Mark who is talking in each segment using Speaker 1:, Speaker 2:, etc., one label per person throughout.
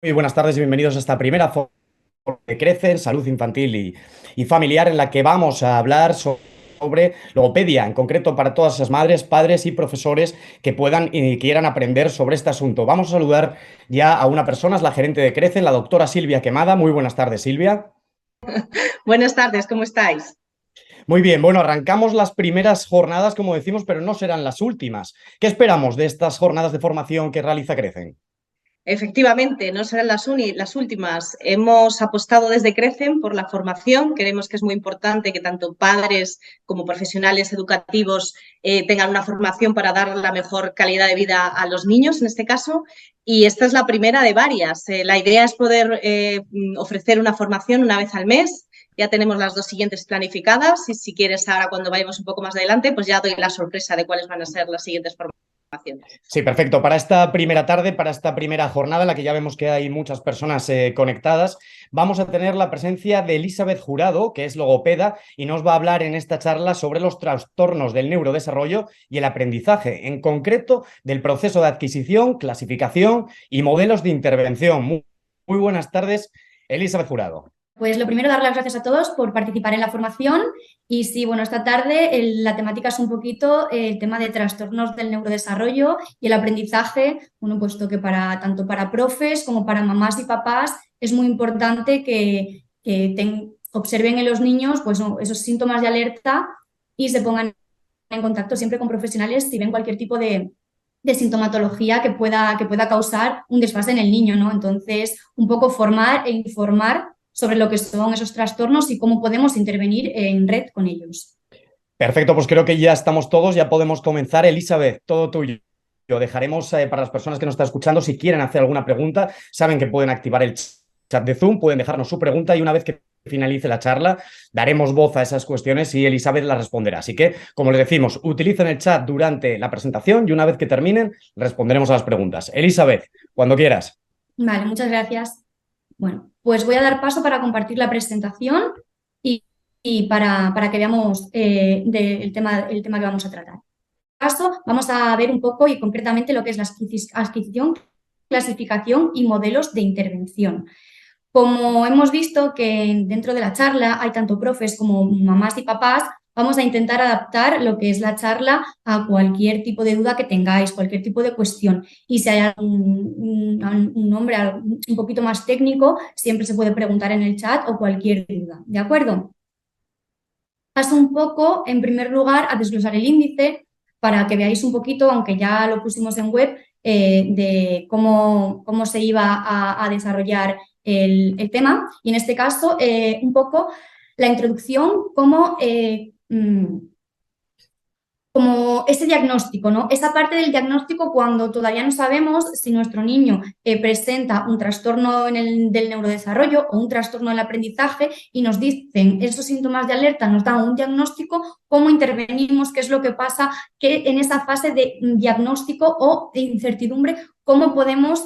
Speaker 1: Muy buenas tardes y bienvenidos a esta primera fórmula de Crecen, Salud Infantil y Familiar, en la que vamos a hablar sobre logopedia, en concreto para todas esas madres, padres y profesores que puedan y quieran aprender sobre este asunto. Vamos a saludar ya a una persona, es la gerente de Crecen, la doctora Silvia Quemada. Muy buenas tardes, Silvia.
Speaker 2: Buenas tardes, ¿cómo estáis?
Speaker 1: Muy bien, bueno, arrancamos las primeras jornadas, como decimos, pero no serán las últimas. ¿Qué esperamos de estas jornadas de formación que realiza Crecen?
Speaker 2: Efectivamente, no serán las últimas. Hemos apostado desde Crecen por la formación. Creemos que es muy importante que tanto padres como profesionales educativos tengan una formación para dar la mejor calidad de vida a los niños, en este caso. Y esta es la primera de varias. La idea es poder ofrecer una formación una vez al mes. Ya tenemos las dos siguientes planificadas y si quieres ahora cuando vayamos un poco más adelante, pues ya doy la sorpresa de cuáles van a ser las siguientes formaciones.
Speaker 1: Sí, perfecto. Para esta primera tarde, para esta primera jornada, en la que ya vemos que hay muchas personas conectadas, vamos a tener la presencia de Elizabeth Jurado, que es logopeda, y nos va a hablar en esta charla sobre los trastornos del neurodesarrollo y el aprendizaje, en concreto del proceso de adquisición, clasificación y modelos de intervención. Muy buenas tardes, Elizabeth Jurado.
Speaker 3: Pues lo primero, dar las gracias a todos por participar en la formación. Y sí, bueno, esta tarde la temática es un poquito el tema de trastornos del neurodesarrollo y el aprendizaje, bueno, puesto que tanto para profes como para mamás y papás es muy importante que observen en los niños pues, esos síntomas de alerta y se pongan en contacto siempre con profesionales si ven cualquier tipo de sintomatología que pueda causar un desfase en el niño, ¿no? Entonces, un poco formar e informar sobre lo que son esos trastornos y cómo podemos intervenir en red con ellos.
Speaker 1: Perfecto, pues creo que ya estamos todos, ya podemos comenzar. Elizabeth, todo tuyo. Dejaremos para las personas que nos están escuchando, si quieren hacer alguna pregunta, saben que pueden activar el chat de Zoom, pueden dejarnos su pregunta y una vez que finalice la charla, daremos voz a esas cuestiones y Elizabeth las responderá. Así que, como les decimos, utilicen el chat durante la presentación y una vez que terminen, responderemos a las preguntas. Elizabeth, cuando quieras.
Speaker 3: Vale, muchas gracias. Bueno, pues voy a dar paso para compartir la presentación y, y para que veamos el tema que vamos a tratar. En este caso, vamos a ver un poco y concretamente lo que es la adquisición, clasificación y modelos de intervención. Como hemos visto que dentro de la charla hay tanto profes como mamás y papás, vamos a intentar adaptar lo que es la charla a cualquier tipo de duda que tengáis, cualquier tipo de cuestión. Y si hay un nombre un poquito más técnico, siempre se puede preguntar en el chat o cualquier duda. ¿De acuerdo? Paso un poco, en primer lugar, a desglosar el índice para que veáis un poquito, aunque ya lo pusimos en web, de cómo se iba a desarrollar el tema. Y en este caso, un poco la introducción como ese diagnóstico, ¿no? Esa parte del diagnóstico cuando todavía no sabemos si nuestro niño presenta un trastorno del neurodesarrollo o un trastorno del aprendizaje y nos dicen esos síntomas de alerta, nos dan un diagnóstico, cómo intervenimos, qué es lo que pasa, que en esa fase de diagnóstico o de incertidumbre, cómo podemos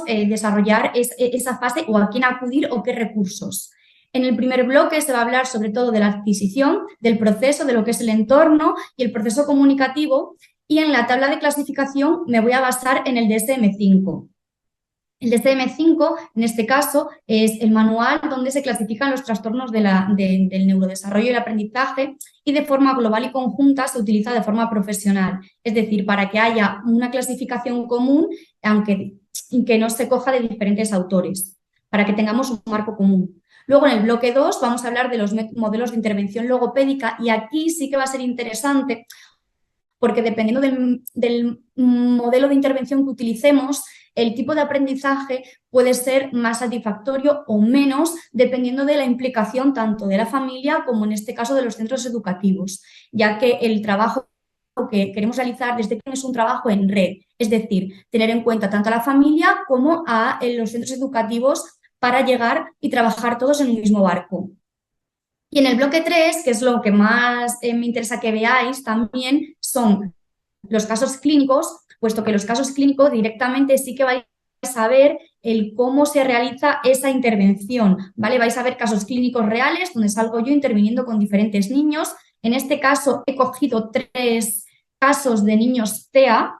Speaker 3: desarrollar esa fase o a quién acudir o qué recursos. En el primer bloque se va a hablar sobre todo de la adquisición, del proceso, de lo que es el entorno y el proceso comunicativo. Y en la tabla de clasificación me voy a basar en el DSM-5. El DSM-5, en este caso, es el manual donde se clasifican los trastornos del neurodesarrollo y el aprendizaje y de forma global y conjunta se utiliza de forma profesional. Es decir, para que haya una clasificación común, aunque que no se coja de diferentes autores, para que tengamos un marco común. Luego, en el bloque 2, vamos a hablar de los modelos de intervención logopédica y aquí sí que va a ser interesante porque dependiendo del modelo de intervención que utilicemos, el tipo de aprendizaje puede ser más satisfactorio o menos dependiendo de la implicación tanto de la familia como en este caso de los centros educativos, ya que el trabajo que queremos realizar desde que es un trabajo en red, es decir, tener en cuenta tanto a la familia como a los centros educativos para llegar y trabajar todos en un mismo barco. Y en el bloque 3, que es lo que más me interesa que veáis también, son los casos clínicos, puesto que los casos clínicos directamente sí que vais a ver el cómo se realiza esa intervención, ¿vale? Vais a ver casos clínicos reales donde salgo yo interviniendo con diferentes niños. En este caso he cogido 3 casos de niños TEA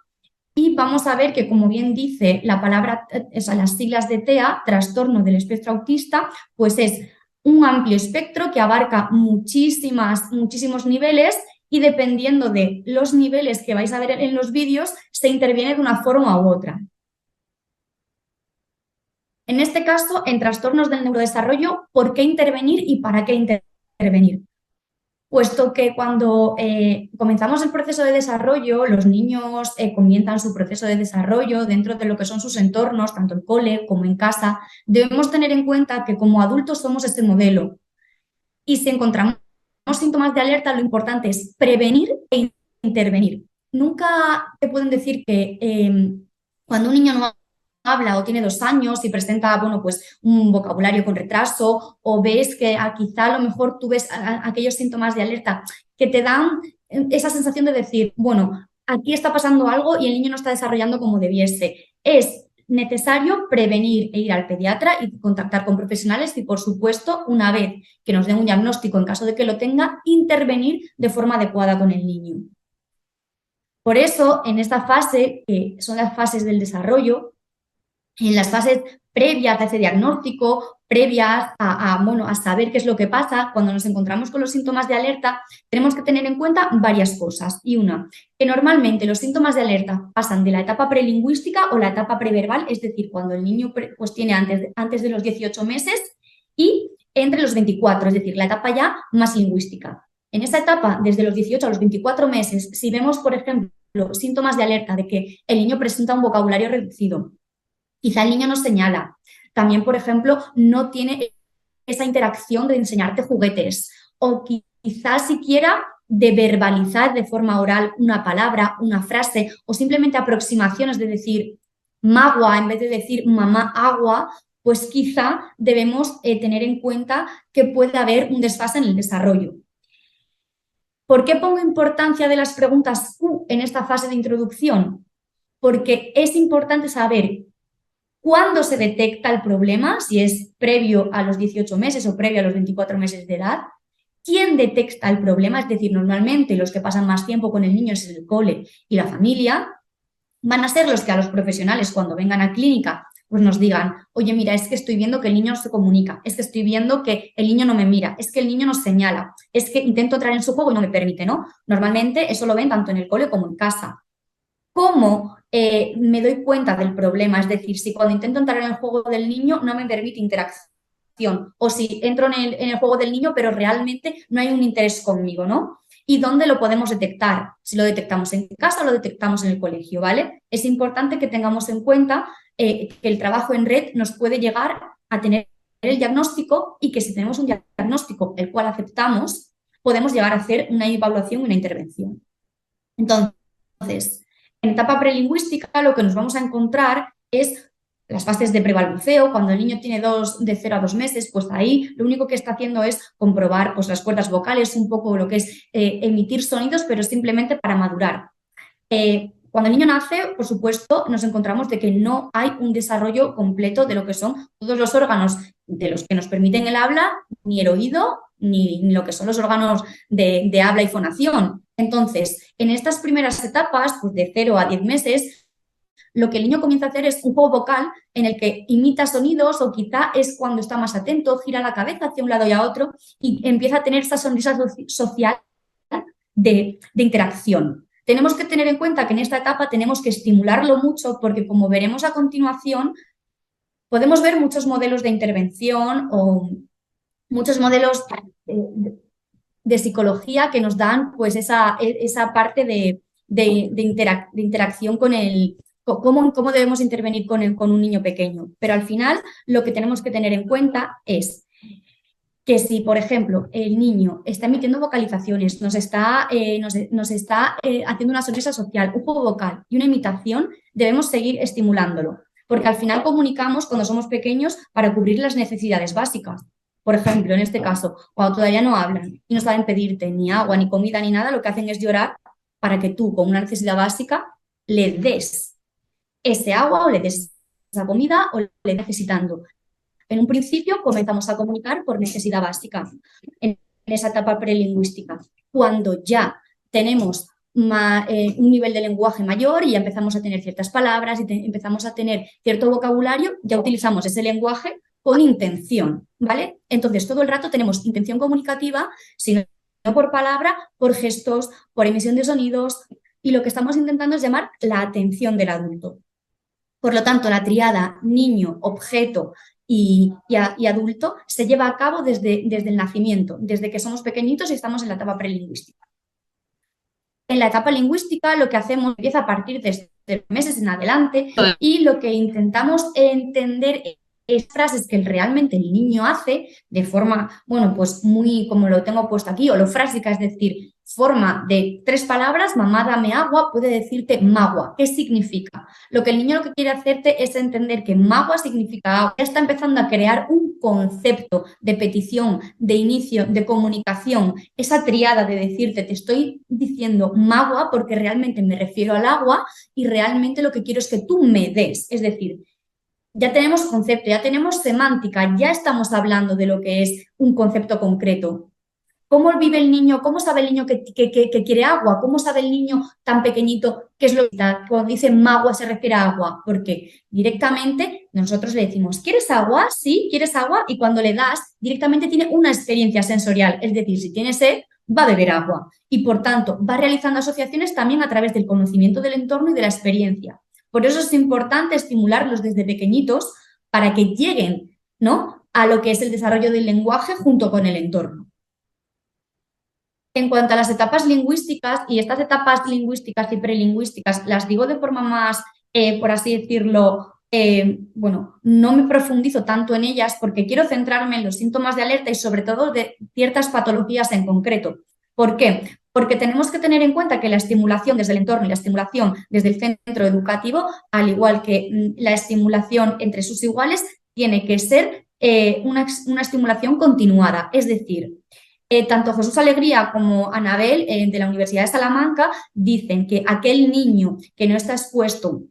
Speaker 3: Y vamos a ver que, como bien dice la palabra, o sea, las siglas de TEA, trastorno del espectro autista, pues es un amplio espectro que abarca muchísimos niveles y dependiendo de los niveles que vais a ver en los vídeos, se interviene de una forma u otra. En este caso, en trastornos del neurodesarrollo, ¿por qué intervenir y para qué intervenir? Puesto que cuando comenzamos el proceso de desarrollo, los niños comienzan su proceso de desarrollo dentro de lo que son sus entornos, tanto en cole como en casa, debemos tener en cuenta que como adultos somos este modelo. Y si encontramos síntomas de alerta, lo importante es prevenir e intervenir. Nunca te pueden decir que cuando un niño no habla o tiene 2 años y presenta, bueno, pues un vocabulario con retraso o ves que quizá a lo mejor tú ves aquellos síntomas de alerta que te dan esa sensación de decir, bueno, aquí está pasando algo y el niño no está desarrollando como debiese. Es necesario prevenir e ir al pediatra y contactar con profesionales y, por supuesto, una vez que nos den un diagnóstico, en caso de que lo tenga, intervenir de forma adecuada con el niño. Por eso, en esta fase, que son las fases del desarrollo, en las fases previas a ese diagnóstico, previas a saber qué es lo que pasa, cuando nos encontramos con los síntomas de alerta, tenemos que tener en cuenta varias cosas. Y una, que normalmente los síntomas de alerta pasan de la etapa prelingüística o la etapa preverbal, es decir, cuando el niño pues, tiene antes de los 18 meses y entre los 24, es decir, la etapa ya más lingüística. En esa etapa, desde los 18 a los 24 meses, si vemos, por ejemplo, síntomas de alerta de que el niño presenta un vocabulario reducido, quizá el niño nos señala. También, por ejemplo, no tiene esa interacción de enseñarte juguetes o quizá siquiera de verbalizar de forma oral una palabra, una frase o simplemente aproximaciones de decir magua en vez de decir mamá agua, pues quizá debemos tener en cuenta que puede haber un desfase en el desarrollo. ¿Por qué pongo importancia de las preguntas Q en esta fase de introducción? Porque es importante saber cuándo se detecta el problema, si es previo a los 18 meses o previo a los 24 meses de edad, quién detecta el problema, es decir, normalmente los que pasan más tiempo con el niño es el cole y la familia, van a ser los que a los profesionales cuando vengan a clínica pues nos digan, oye, mira, es que estoy viendo que el niño se comunica, es que estoy viendo que el niño no me mira, es que el niño nos señala, es que intento entrar en su juego y no me permite, ¿no? Normalmente eso lo ven tanto en el cole como en casa. ¿Cómo me doy cuenta del problema? Es decir, si cuando intento entrar en el juego del niño no me permite interacción o si entro en el juego del niño pero realmente no hay un interés conmigo, ¿no? ¿Y dónde lo podemos detectar? Si lo detectamos en casa o lo detectamos en el colegio, ¿vale? Es importante que tengamos en cuenta que el trabajo en red nos puede llegar a tener el diagnóstico y que si tenemos un diagnóstico el cual aceptamos, podemos llegar a hacer una evaluación y una intervención. Entonces, en etapa prelingüística lo que nos vamos a encontrar es las fases de prebalbuceo, cuando el niño tiene de 0 a 2 meses, pues ahí lo único que está haciendo es comprobar pues, las cuerdas vocales, un poco lo que es emitir sonidos, pero simplemente para madurar. Cuando el niño nace, por supuesto, nos encontramos de que no hay un desarrollo completo de lo que son todos los órganos de los que nos permiten el habla, ni el oído, ni lo que son los órganos de habla y fonación. Entonces, en estas primeras etapas, pues de 0 a 10 meses, lo que el niño comienza a hacer es un juego vocal en el que imita sonidos o quizá es cuando está más atento, gira la cabeza hacia un lado y a otro y empieza a tener esa sonrisa social de interacción. Tenemos que tener en cuenta que en esta etapa tenemos que estimularlo mucho porque, como veremos a continuación, podemos ver muchos modelos de intervención o muchos modelos de psicología que nos dan pues esa parte de interacción con cómo debemos intervenir con un niño pequeño. Pero al final lo que tenemos que tener en cuenta es que si, por ejemplo, el niño está emitiendo vocalizaciones, nos está haciendo una sonrisa social, un juego vocal y una imitación, debemos seguir estimulándolo, porque al final comunicamos cuando somos pequeños para cubrir las necesidades básicas. Por ejemplo, en este caso, cuando todavía no hablan y no saben pedirte ni agua, ni comida, ni nada, lo que hacen es llorar para que tú, con una necesidad básica, le des ese agua o le des esa comida o le des necesitando. En un principio comenzamos a comunicar por necesidad básica en esa etapa prelingüística. Cuando ya tenemos un nivel de lenguaje mayor y ya empezamos a tener ciertas palabras y empezamos a tener cierto vocabulario, ya utilizamos ese lenguaje con intención, ¿vale? Entonces, todo el rato tenemos intención comunicativa, sino por palabra, por gestos, por emisión de sonidos, y lo que estamos intentando es llamar la atención del adulto. Por lo tanto, la tríada niño, objeto y adulto se lleva a cabo desde el nacimiento, desde que somos pequeñitos y estamos en la etapa prelingüística. En la etapa lingüística lo que hacemos empieza a partir de meses en adelante y lo que intentamos entender es frases que realmente el niño hace de forma, bueno, pues muy como lo tengo puesto aquí, holofrásica, es decir, forma de 3 palabras, mamá dame agua, puede decirte magua. ¿Qué significa? Lo que el niño lo que quiere hacerte es entender que magua significa agua. Ya está empezando a crear un concepto de petición, de inicio, de comunicación, esa triada de decirte te estoy diciendo magua porque realmente me refiero al agua y realmente lo que quiero es que tú me des, es decir, ya tenemos concepto, ya tenemos semántica, ya estamos hablando de lo que es un concepto concreto. ¿Cómo vive el niño? ¿Cómo sabe el niño que quiere agua? ¿Cómo sabe el niño tan pequeñito qué es lo que está? Cuando dice magua se refiere a agua, porque directamente nosotros le decimos, ¿quieres agua? Sí, ¿quieres agua? Y cuando le das, directamente tiene una experiencia sensorial, es decir, si tiene sed, va a beber agua. Y por tanto, va realizando asociaciones también a través del conocimiento del entorno y de la experiencia. Por eso es importante estimularlos desde pequeñitos para que lleguen, ¿no?, a lo que es el desarrollo del lenguaje junto con el entorno. En cuanto a las etapas lingüísticas, y estas etapas lingüísticas y prelingüísticas las digo de forma más, por así decirlo, bueno, no me profundizo tanto en ellas porque quiero centrarme en los síntomas de alerta y sobre todo de ciertas patologías en concreto. ¿Por qué? Porque tenemos que tener en cuenta que la estimulación desde el entorno y la estimulación desde el centro educativo, al igual que la estimulación entre sus iguales, tiene que ser una estimulación continuada. Es decir, tanto Jesús Alegría como Anabel de la Universidad de Salamanca dicen que aquel niño que no está expuesto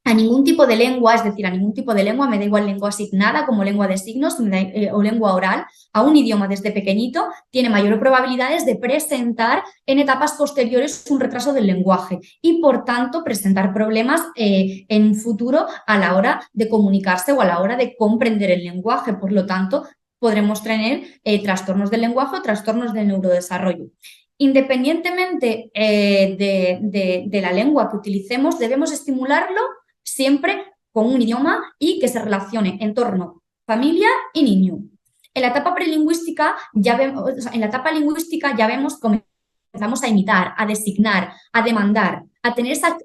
Speaker 3: a ningún tipo de lengua, es decir, a ningún tipo de lengua, me da igual lengua asignada como lengua de signos o lengua oral, a un idioma desde pequeñito, tiene mayores probabilidades de presentar en etapas posteriores un retraso del lenguaje y, por tanto, presentar problemas en un futuro a la hora de comunicarse o a la hora de comprender el lenguaje. Por lo tanto, podremos tener trastornos del lenguaje o trastornos del neurodesarrollo. Independientemente de la lengua que utilicemos, debemos estimularlo siempre con un idioma y que se relacione entorno, familia y niño. En la etapa prelingüística ya vemos, en la etapa lingüística ya vemos cómo empezamos a imitar, a designar, a demandar, a tener esa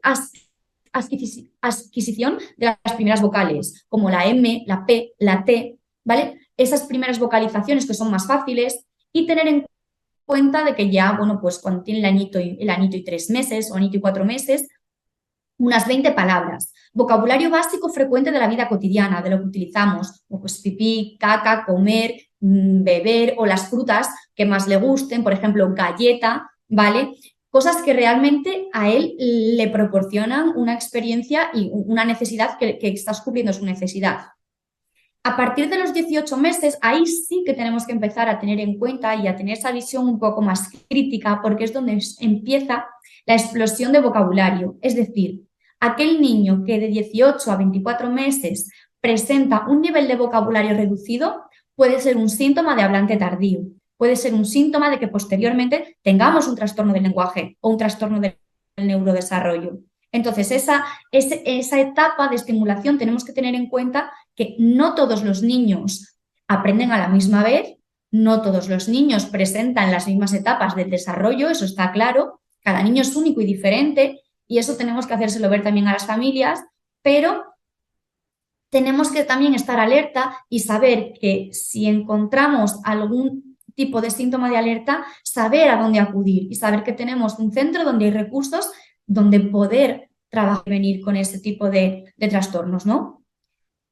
Speaker 3: adquisición de las primeras vocales, como la M, la P, la T, ¿vale? Esas primeras vocalizaciones que son más fáciles y tener en cuenta de que ya, bueno, pues cuando tiene el añito y 3 meses o añito y 4 meses, unas 20 palabras. Vocabulario básico frecuente de la vida cotidiana, de lo que utilizamos, pues pipí, caca, comer, beber o las frutas que más le gusten, por ejemplo, galleta, ¿vale? Cosas que realmente a él le proporcionan una experiencia y una necesidad que estás cubriendo su necesidad. A partir de los 18 meses, ahí sí que tenemos que empezar a tener en cuenta y a tener esa visión un poco más crítica porque es donde empieza la explosión de vocabulario. Es decir, aquel niño que de 18 a 24 meses presenta un nivel de vocabulario reducido puede ser un síntoma de hablante tardío, puede ser un síntoma de que posteriormente tengamos un trastorno del lenguaje o un trastorno del neurodesarrollo. Entonces, esa etapa de estimulación tenemos que tener en cuenta que no todos los niños aprenden a la misma vez, no todos los niños presentan las mismas etapas del desarrollo, eso está claro, cada niño es único y diferente y eso tenemos que hacérselo ver también a las familias, pero tenemos que también estar alerta y saber que si encontramos algún tipo de síntoma de alerta, saber a dónde acudir y saber que tenemos un centro donde hay recursos donde poder trabajar y venir con ese tipo de trastornos, ¿no?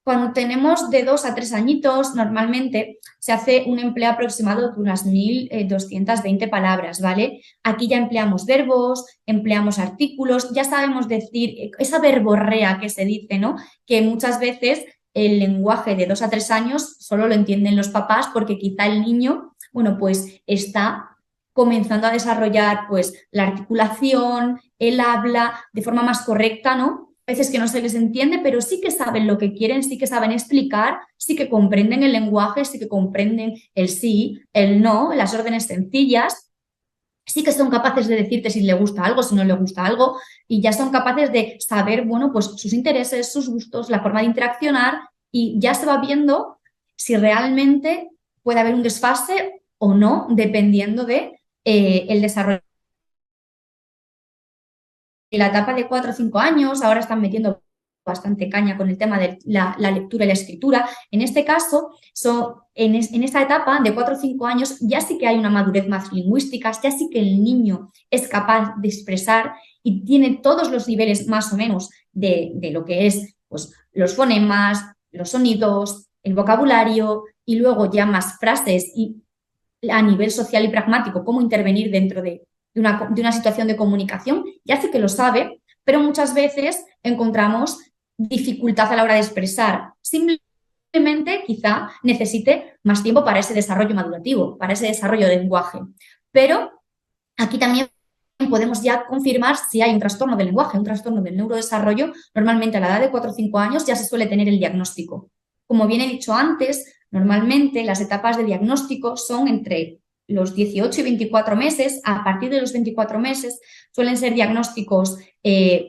Speaker 3: Cuando tenemos de 2 a 3 añitos, normalmente se hace un empleo aproximado de unas 1.220 palabras, ¿vale? Aquí ya empleamos verbos, empleamos artículos, ya sabemos decir esa verborrea que se dice, ¿no? Que muchas veces el lenguaje de 2 a 3 años solo lo entienden los papás porque quizá el niño, bueno, pues está comenzando a desarrollar pues la articulación, el habla de forma más correcta, ¿no? A veces que no se les entiende, pero sí que saben lo que quieren, sí que saben explicar, sí que comprenden el lenguaje, sí que comprenden el sí, el no, las órdenes sencillas, sí que son capaces de decirte si le gusta algo, si no le gusta algo, y ya son capaces de saber, bueno, pues sus intereses, sus gustos, la forma de interaccionar, y ya se va viendo si realmente puede haber un desfase o no, dependiendo de el desarrollo. En la etapa de 4 o 5 años, ahora están metiendo bastante caña con el tema de la lectura y la escritura. En este caso, en esta etapa de 4 o 5 años ya sí que hay una madurez más lingüística, ya sí que el niño es capaz de expresar y tiene todos los niveles más o menos de lo que es pues, los fonemas, los sonidos, el vocabulario y luego ya más frases y a nivel social y pragmático cómo intervenir dentro de una situación de comunicación, ya sí que lo sabe, pero muchas veces encontramos dificultad a la hora de expresar. Simplemente quizá necesite más tiempo para ese desarrollo madurativo, para ese desarrollo de lenguaje. Pero aquí también podemos ya confirmar si hay un trastorno del lenguaje, un trastorno del neurodesarrollo. Normalmente a la edad de 4 o 5 años ya se suele tener el diagnóstico. Como bien he dicho antes, normalmente las etapas de diagnóstico son entre los 18 y 24 meses. A partir de los 24 meses suelen ser diagnósticos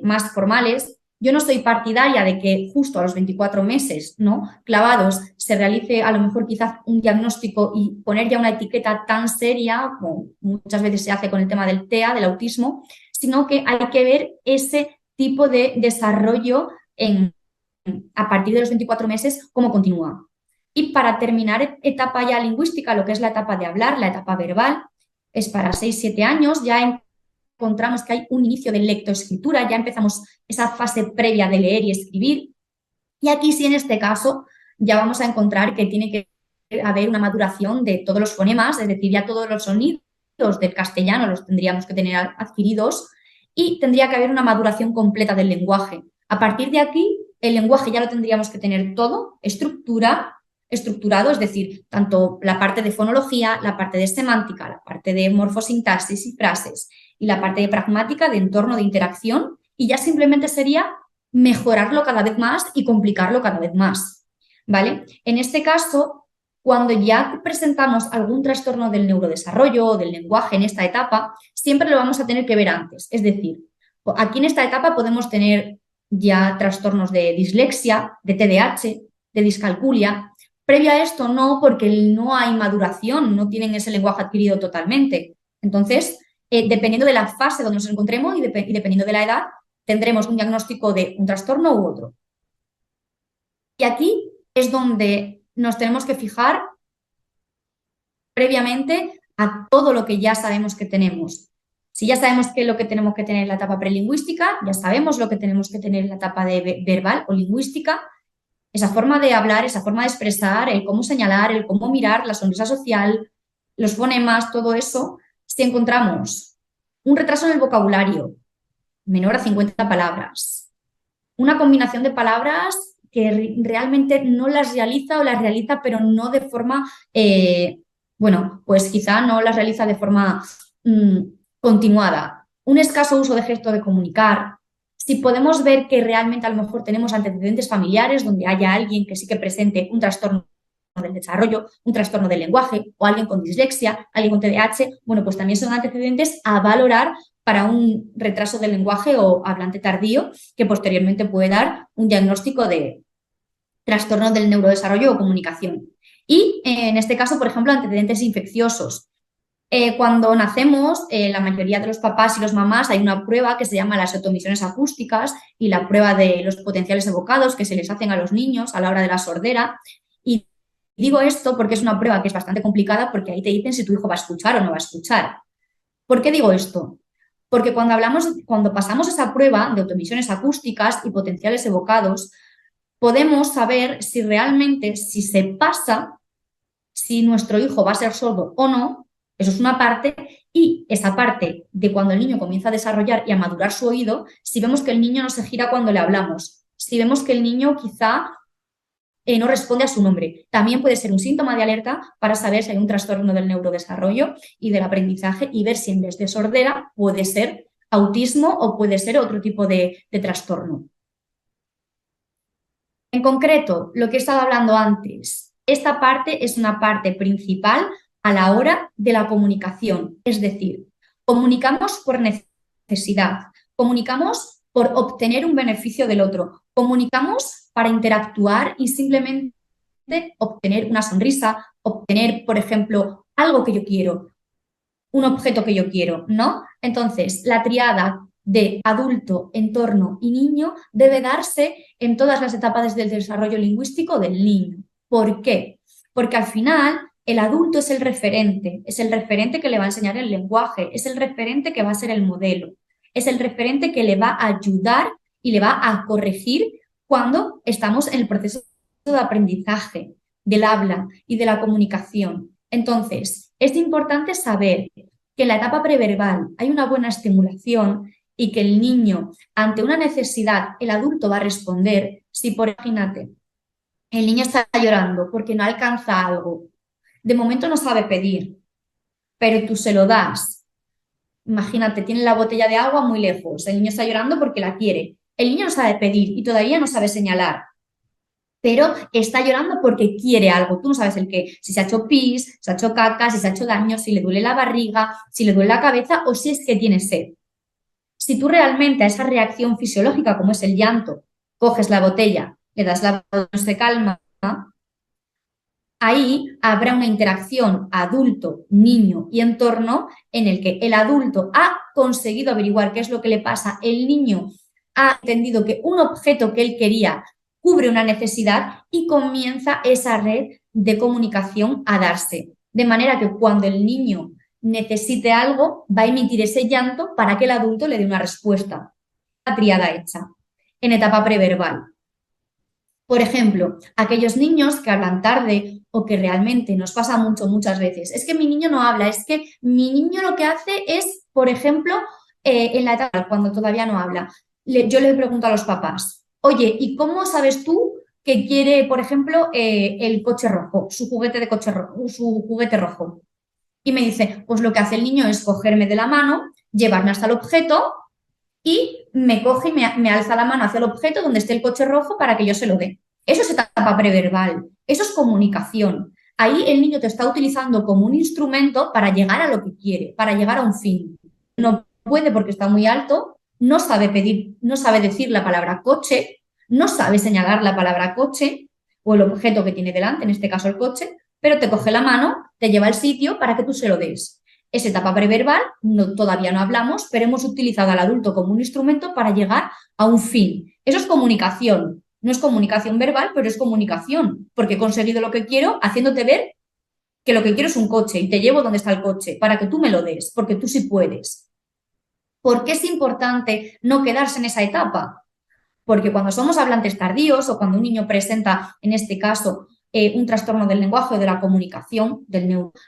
Speaker 3: más formales. Yo no soy partidaria de que justo a los 24 meses, ¿no?, clavados, se realice a lo mejor quizás un diagnóstico y poner ya una etiqueta tan seria, como muchas veces se hace con el tema del TEA, del autismo, sino que hay que ver ese tipo de desarrollo a partir de los 24 meses, cómo continúa. Y para terminar etapa ya lingüística, lo que es la etapa de hablar, la etapa verbal, es para 6-7 años, ya encontramos que hay un inicio de lectoescritura, ya empezamos esa fase previa de leer y escribir. Y aquí sí, en este caso, ya vamos a encontrar que tiene que haber una maduración de todos los fonemas, es decir, ya todos los sonidos del castellano los tendríamos que tener adquiridos y tendría que haber una maduración completa del lenguaje. A partir de aquí, el lenguaje ya lo tendríamos que tener todo estructurado, es decir, tanto la parte de fonología, la parte de semántica, la parte de morfosintaxis y frases y la parte de pragmática de entorno de interacción, y ya simplemente sería mejorarlo cada vez más y complicarlo cada vez más, ¿vale? En este caso, cuando ya presentamos algún trastorno del neurodesarrollo o del lenguaje en esta etapa, siempre lo vamos a tener que ver antes. Es decir, aquí en esta etapa podemos tener ya trastornos de dislexia, de TDAH, de discalculia. Previo a esto no, porque no hay maduración, no tienen ese lenguaje adquirido totalmente. Entonces, dependiendo de la fase donde nos encontremos y dependiendo de la edad, tendremos un diagnóstico de un trastorno u otro. Y aquí es donde nos tenemos que fijar previamente a todo lo que ya sabemos que tenemos. Si ya sabemos qué es lo que tenemos que tener en la etapa prelingüística, ya sabemos lo que tenemos que tener en la etapa de verbal o lingüística, esa forma de hablar, esa forma de expresar, el cómo señalar, el cómo mirar, la sonrisa social, los fonemas, todo eso. Si encontramos un retraso en el vocabulario, menor a 50 palabras, una combinación de palabras que realmente no las realiza o las realiza, pero no de forma, bueno, pues quizá no las realiza de forma continuada. Un escaso uso de gesto de comunicar. Si podemos ver que realmente a lo mejor tenemos antecedentes familiares donde haya alguien que sí que presente un trastorno del desarrollo, un trastorno del lenguaje o alguien con dislexia, alguien con TDAH, bueno, pues también son antecedentes a valorar para un retraso del lenguaje o hablante tardío que posteriormente puede dar un diagnóstico de trastorno del neurodesarrollo o comunicación. Y en este caso, por ejemplo, antecedentes infecciosos. Cuando nacemos, la mayoría de los papás y las mamás hay una prueba que se llama las otomisiones acústicas y la prueba de los potenciales evocados que se les hacen a los niños a la hora de la sordera. Y digo esto porque es una prueba que es bastante complicada porque ahí te dicen si tu hijo va a escuchar o no va a escuchar. ¿Por qué digo esto? Porque cuando pasamos esa prueba de otomisiones acústicas y potenciales evocados, podemos saber si realmente, si se pasa, si nuestro hijo va a ser sordo o no. Eso es una parte, y esa parte de cuando el niño comienza a desarrollar y a madurar su oído, si vemos que el niño no se gira cuando le hablamos, si vemos que el niño quizá no responde a su nombre. También puede ser un síntoma de alerta para saber si hay un trastorno del neurodesarrollo y del aprendizaje y ver si en vez de sordera puede ser autismo o puede ser otro tipo de trastorno. En concreto, lo que he estado hablando antes, esta parte es una parte principal a la hora de la comunicación, es decir, comunicamos por necesidad, comunicamos por obtener un beneficio del otro, comunicamos para interactuar y simplemente obtener una sonrisa, obtener, por ejemplo, algo que yo quiero, un objeto que yo quiero, ¿no? Entonces, la triada de adulto, entorno y niño debe darse en todas las etapas del desarrollo lingüístico del niño. ¿Por qué? Porque al final el adulto es el referente que le va a enseñar el lenguaje, es el referente que va a ser el modelo, es el referente que le va a ayudar y le va a corregir cuando estamos en el proceso de aprendizaje, del habla y de la comunicación. Entonces, es importante saber que en la etapa preverbal hay una buena estimulación y que el niño, ante una necesidad, el adulto va a responder. Si, por imagínate, el niño está llorando porque no alcanza algo, de momento no sabe pedir, pero tú se lo das. Imagínate, tiene la botella de agua muy lejos, el niño está llorando porque la quiere. El niño no sabe pedir y todavía no sabe señalar, pero está llorando porque quiere algo. Tú no sabes el qué, si se ha hecho pis, se ha hecho caca, si se ha hecho daño, si le duele la barriga, si le duele la cabeza o si es que tiene sed. Si tú realmente a esa reacción fisiológica, como es el llanto, coges la botella, le das la botella, se calma, ahí habrá una interacción adulto, niño y entorno en el que el adulto ha conseguido averiguar qué es lo que le pasa, el niño ha entendido que un objeto que él quería cubre una necesidad y comienza esa red de comunicación a darse. De manera que cuando el niño necesite algo, va a emitir ese llanto para que el adulto le dé una respuesta. La triada hecha. En etapa preverbal. Por ejemplo, aquellos niños que hablan tarde o que realmente nos pasa muchas veces. Es que mi niño no habla, es que mi niño lo que hace es, por ejemplo, en la etapa cuando todavía no habla. Yo le pregunto a los papás, oye, ¿y cómo sabes tú que quiere, por ejemplo, el coche rojo, su juguete de coche rojo, su juguete rojo? Y me dice, pues lo que hace el niño es cogerme de la mano, llevarme hasta el objeto y me coge y me alza la mano hacia el objeto donde esté el coche rojo para que yo se lo dé. Eso es etapa preverbal, eso es comunicación. Ahí el niño te está utilizando como un instrumento para llegar a lo que quiere, para llegar a un fin. No puede porque está muy alto, no sabe pedir, no sabe decir la palabra coche, no sabe señalar la palabra coche o el objeto que tiene delante, en este caso el coche, pero te coge la mano, te lleva al sitio para que tú se lo des. Es etapa preverbal, todavía no hablamos, pero hemos utilizado al adulto como un instrumento para llegar a un fin. Eso es comunicación. No es comunicación verbal, pero es comunicación, porque he conseguido lo que quiero haciéndote ver que lo que quiero es un coche y te llevo donde está el coche para que tú me lo des, porque tú sí puedes. ¿Por qué es importante no quedarse en esa etapa? Porque cuando somos hablantes tardíos o cuando un niño presenta, en este caso, un trastorno del lenguaje o de la comunicación,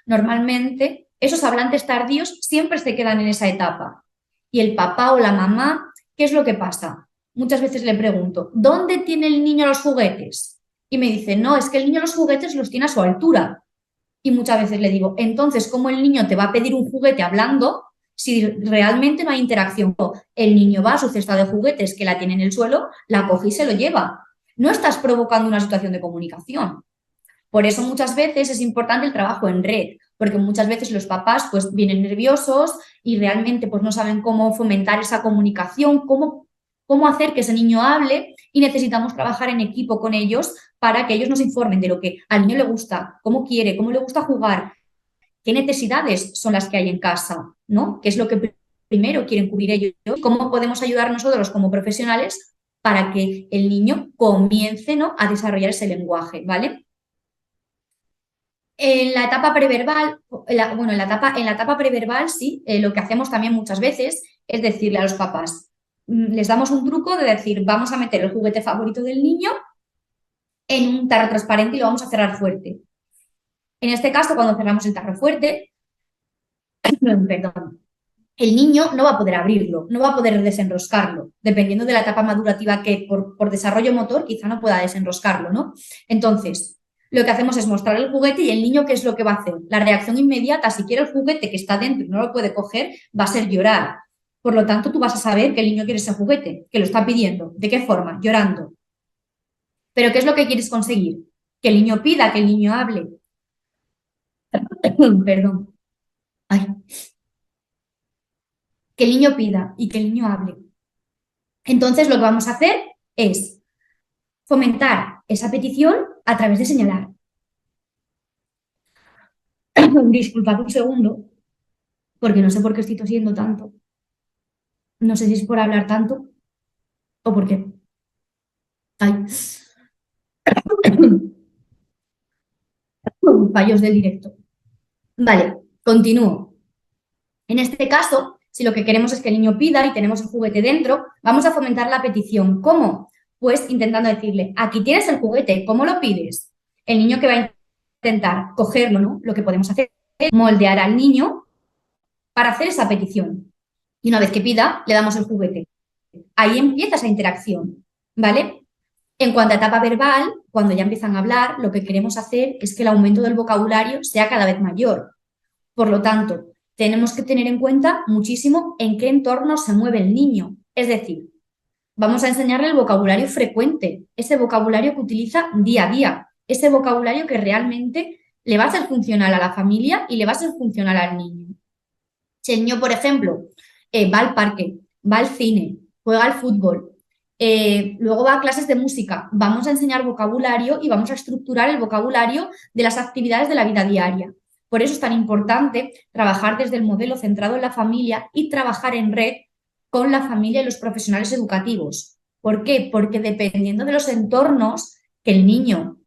Speaker 3: normalmente esos hablantes tardíos siempre se quedan en esa etapa. Y el papá o la mamá, ¿qué es lo que pasa? Muchas veces le pregunto, ¿dónde tiene el niño los juguetes? Y me dice, no, es que el niño los juguetes los tiene a su altura. Y muchas veces le digo, entonces, ¿cómo el niño te va a pedir un juguete hablando si realmente no hay interacción? El niño va a su cesta de juguetes que la tiene en el suelo, la coge y se lo lleva. No estás provocando una situación de comunicación. Por eso muchas veces es importante el trabajo en red, porque muchas veces los papás pues vienen nerviosos y realmente pues no saben cómo fomentar esa comunicación, cómo hacer que ese niño hable y necesitamos trabajar en equipo con ellos para que ellos nos informen de lo que al niño le gusta, cómo quiere, cómo le gusta jugar, qué necesidades son las que hay en casa, ¿no? ¿Qué es lo que primero quieren cubrir ellos? ¿Cómo podemos ayudar nosotros como profesionales para que el niño comience, ¿no?, a desarrollar ese lenguaje, ¿vale? En la etapa preverbal, en la etapa preverbal, sí, lo que hacemos también muchas veces es decirle a los papás, les damos un truco de decir, vamos a meter el juguete favorito del niño en un tarro transparente y lo vamos a cerrar fuerte. En este caso, cuando cerramos el tarro fuerte, perdón, el niño no va a poder abrirlo, no va a poder desenroscarlo, dependiendo de la etapa madurativa que por desarrollo motor quizá no pueda desenroscarlo, ¿no? Entonces, lo que hacemos es mostrar el juguete y el niño, ¿qué es lo que va a hacer? La reacción inmediata, si quiere el juguete que está dentro y no lo puede coger, va a ser llorar. Por lo tanto, tú vas a saber que el niño quiere ese juguete, que lo está pidiendo. ¿De qué forma? Llorando. ¿Pero qué es lo que quieres conseguir? Que el niño pida, que el niño hable. Perdón. Ay. Que el niño pida y que el niño hable. Entonces, lo que vamos a hacer es fomentar esa petición a través de señalar. Disculpad un segundo, porque no sé por qué estoy tosiendo tanto. No sé si es por hablar tanto o por qué. Ay. Fallos del directo. Vale, continúo. En este caso, si lo que queremos es que el niño pida y tenemos el juguete dentro, vamos a fomentar la petición. ¿Cómo? Pues intentando decirle, aquí tienes el juguete, ¿cómo lo pides? El niño que va a intentar cogerlo, ¿no? Lo que podemos hacer es moldear al niño para hacer esa petición. Y una vez que pida, le damos el juguete. Ahí empieza esa interacción, ¿vale? En cuanto a etapa verbal, cuando ya empiezan a hablar, lo que queremos hacer es que el aumento del vocabulario sea cada vez mayor. Por lo tanto, tenemos que tener en cuenta muchísimo en qué entorno se mueve el niño. Es decir, vamos a enseñarle el vocabulario frecuente, ese vocabulario que utiliza día a día, ese vocabulario que realmente le va a ser funcional a la familia y le va a ser funcional al niño. Si el niño, por ejemplo, va al parque, va al cine, juega al fútbol, luego va a clases de música, vamos a enseñar vocabulario y vamos a estructurar el vocabulario de las actividades de la vida diaria. Por eso es tan importante trabajar desde el modelo centrado en la familia y trabajar en red con la familia y los profesionales educativos. ¿Por qué? Porque dependiendo de los entornos que el niño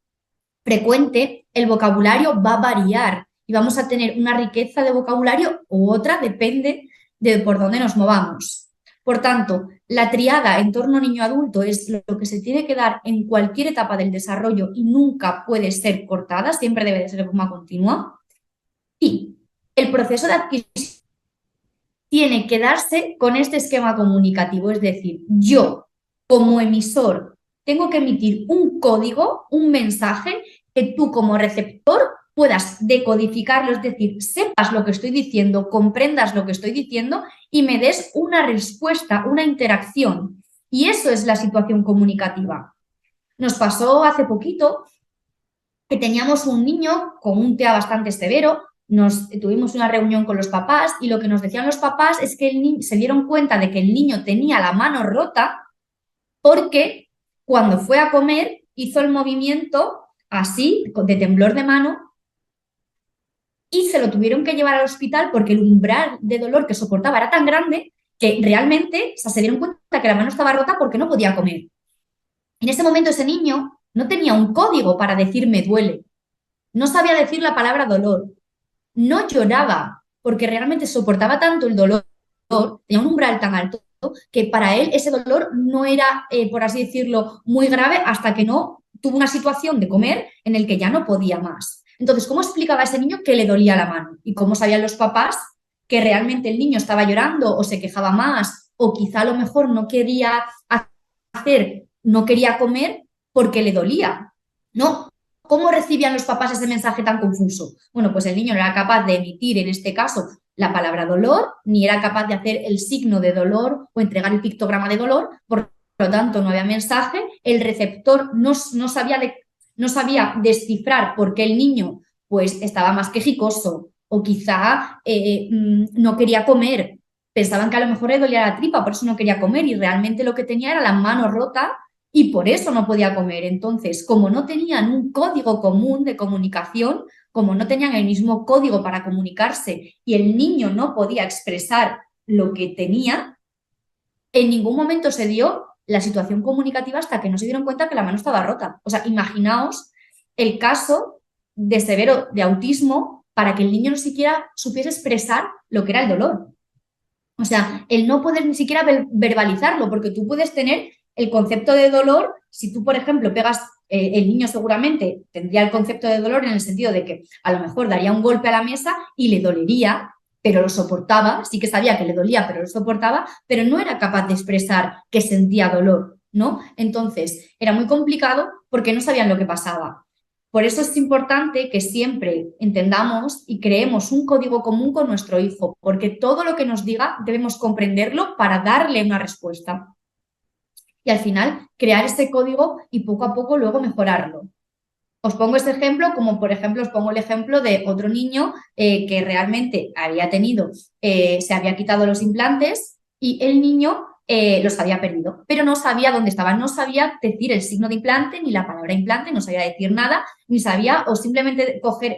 Speaker 3: frecuente, el vocabulario va a variar y vamos a tener una riqueza de vocabulario u otra, depende de por dónde nos movamos. Por tanto, la triada entorno niño-adulto es lo que se tiene que dar en cualquier etapa del desarrollo y nunca puede ser cortada, siempre debe de ser de forma continua. Y el proceso de adquisición tiene que darse con este esquema comunicativo, es decir, yo como emisor tengo que emitir un código, un mensaje que tú como receptor puedas decodificarlo, es decir, sepas lo que estoy diciendo, comprendas lo que estoy diciendo y me des una respuesta, una interacción. Y eso es la situación comunicativa. Nos pasó hace poquito que teníamos un niño con un TEA bastante severo, tuvimos una reunión con los papás y lo que nos decían los papás es que se dieron cuenta de que el niño tenía la mano rota porque cuando fue a comer hizo el movimiento así, de temblor de mano, y se lo tuvieron que llevar al hospital porque el umbral de dolor que soportaba era tan grande que realmente, o sea, se dieron cuenta que la mano estaba rota porque no podía comer. En ese momento ese niño no tenía un código para decir me duele, no sabía decir la palabra dolor, no lloraba porque realmente soportaba tanto el dolor, tenía un umbral tan alto que para él ese dolor no era, por así decirlo, muy grave hasta que no tuvo una situación de comer en el que ya no podía más. Entonces, ¿cómo explicaba a ese niño que le dolía la mano? ¿Y cómo sabían los papás que realmente el niño estaba llorando o se quejaba más o quizá a lo mejor no quería comer porque le dolía? ¿No? ¿Cómo recibían los papás ese mensaje tan confuso? Bueno, pues el niño no era capaz de emitir, en este caso, la palabra dolor, ni era capaz de hacer el signo de dolor o entregar el pictograma de dolor, por lo tanto no había mensaje, el receptor no sabía descifrar por qué el niño pues, estaba más quejicoso o quizá no quería comer, pensaban que a lo mejor le dolía la tripa, por eso no quería comer y realmente lo que tenía era la mano rota y por eso no podía comer. Entonces, como no tenían un código común de comunicación, como no tenían el mismo código para comunicarse y el niño no podía expresar lo que tenía, en ningún momento se dio la situación comunicativa hasta que no se dieron cuenta que la mano estaba rota. O sea, imaginaos el caso de severo de autismo para que el niño no siquiera supiese expresar lo que era el dolor. O sea, el no poder ni siquiera verbalizarlo, porque tú puedes tener el concepto de dolor, si tú, por ejemplo, pegas, el niño seguramente tendría el concepto de dolor en el sentido de que a lo mejor daría un golpe a la mesa y le dolería, pero lo soportaba, sí que sabía que le dolía, pero lo soportaba, pero no era capaz de expresar que sentía dolor, ¿no? Entonces, era muy complicado porque no sabían lo que pasaba. Por eso es importante que siempre entendamos y creemos un código común con nuestro hijo, porque todo lo que nos diga debemos comprenderlo para darle una respuesta. Y al final, crear ese código y poco a poco luego mejorarlo. Os pongo este ejemplo, como por ejemplo os pongo el ejemplo de otro niño que realmente había tenido, se había quitado los implantes y el niño los había perdido, pero no sabía dónde estaban, no sabía decir el signo de implante ni la palabra implante, no sabía decir nada, ni sabía o simplemente coger,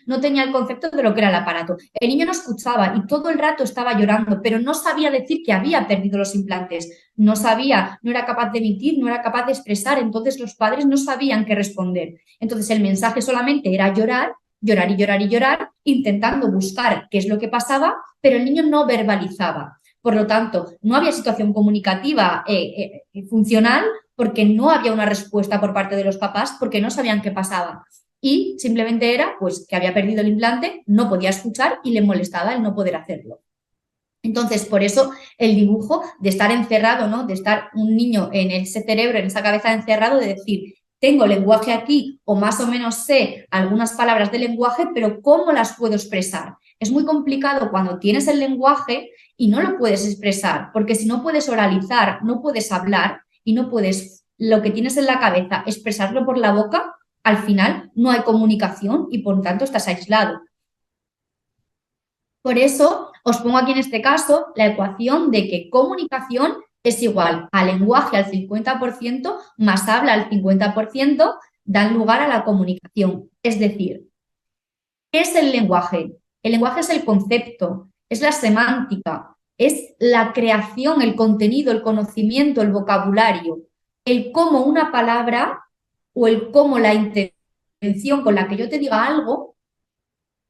Speaker 3: no tenía el concepto de lo que era el aparato. El niño no escuchaba y todo el rato estaba llorando, pero no sabía decir que había perdido los implantes. No sabía, no era capaz de emitir, no era capaz de expresar, entonces los padres no sabían qué responder. Entonces el mensaje solamente era llorar, llorar y llorar y llorar, intentando buscar qué es lo que pasaba, pero el niño no verbalizaba. Por lo tanto, no había situación comunicativa funcional porque no había una respuesta por parte de los papás porque no sabían qué pasaba. Y simplemente era pues que había perdido el implante, no podía escuchar y le molestaba el no poder hacerlo. Entonces, por eso el dibujo de estar encerrado, ¿no? De estar un niño en ese cerebro, en esa cabeza encerrado, de decir, tengo lenguaje aquí o más o menos sé algunas palabras de lenguaje, pero ¿cómo las puedo expresar? Es muy complicado cuando tienes el lenguaje y no lo puedes expresar, porque si no puedes oralizar, no puedes hablar y no puedes lo que tienes en la cabeza expresarlo por la boca, al final no hay comunicación y por tanto estás aislado. Por eso os pongo aquí en este caso la ecuación de que comunicación es igual a lenguaje al 50% más habla al 50%, dan lugar a la comunicación. Es decir, ¿qué es el lenguaje? El lenguaje es el concepto, es la semántica, es la creación, el contenido, el conocimiento, el vocabulario, el cómo una palabra o el cómo la intención con la que yo te diga algo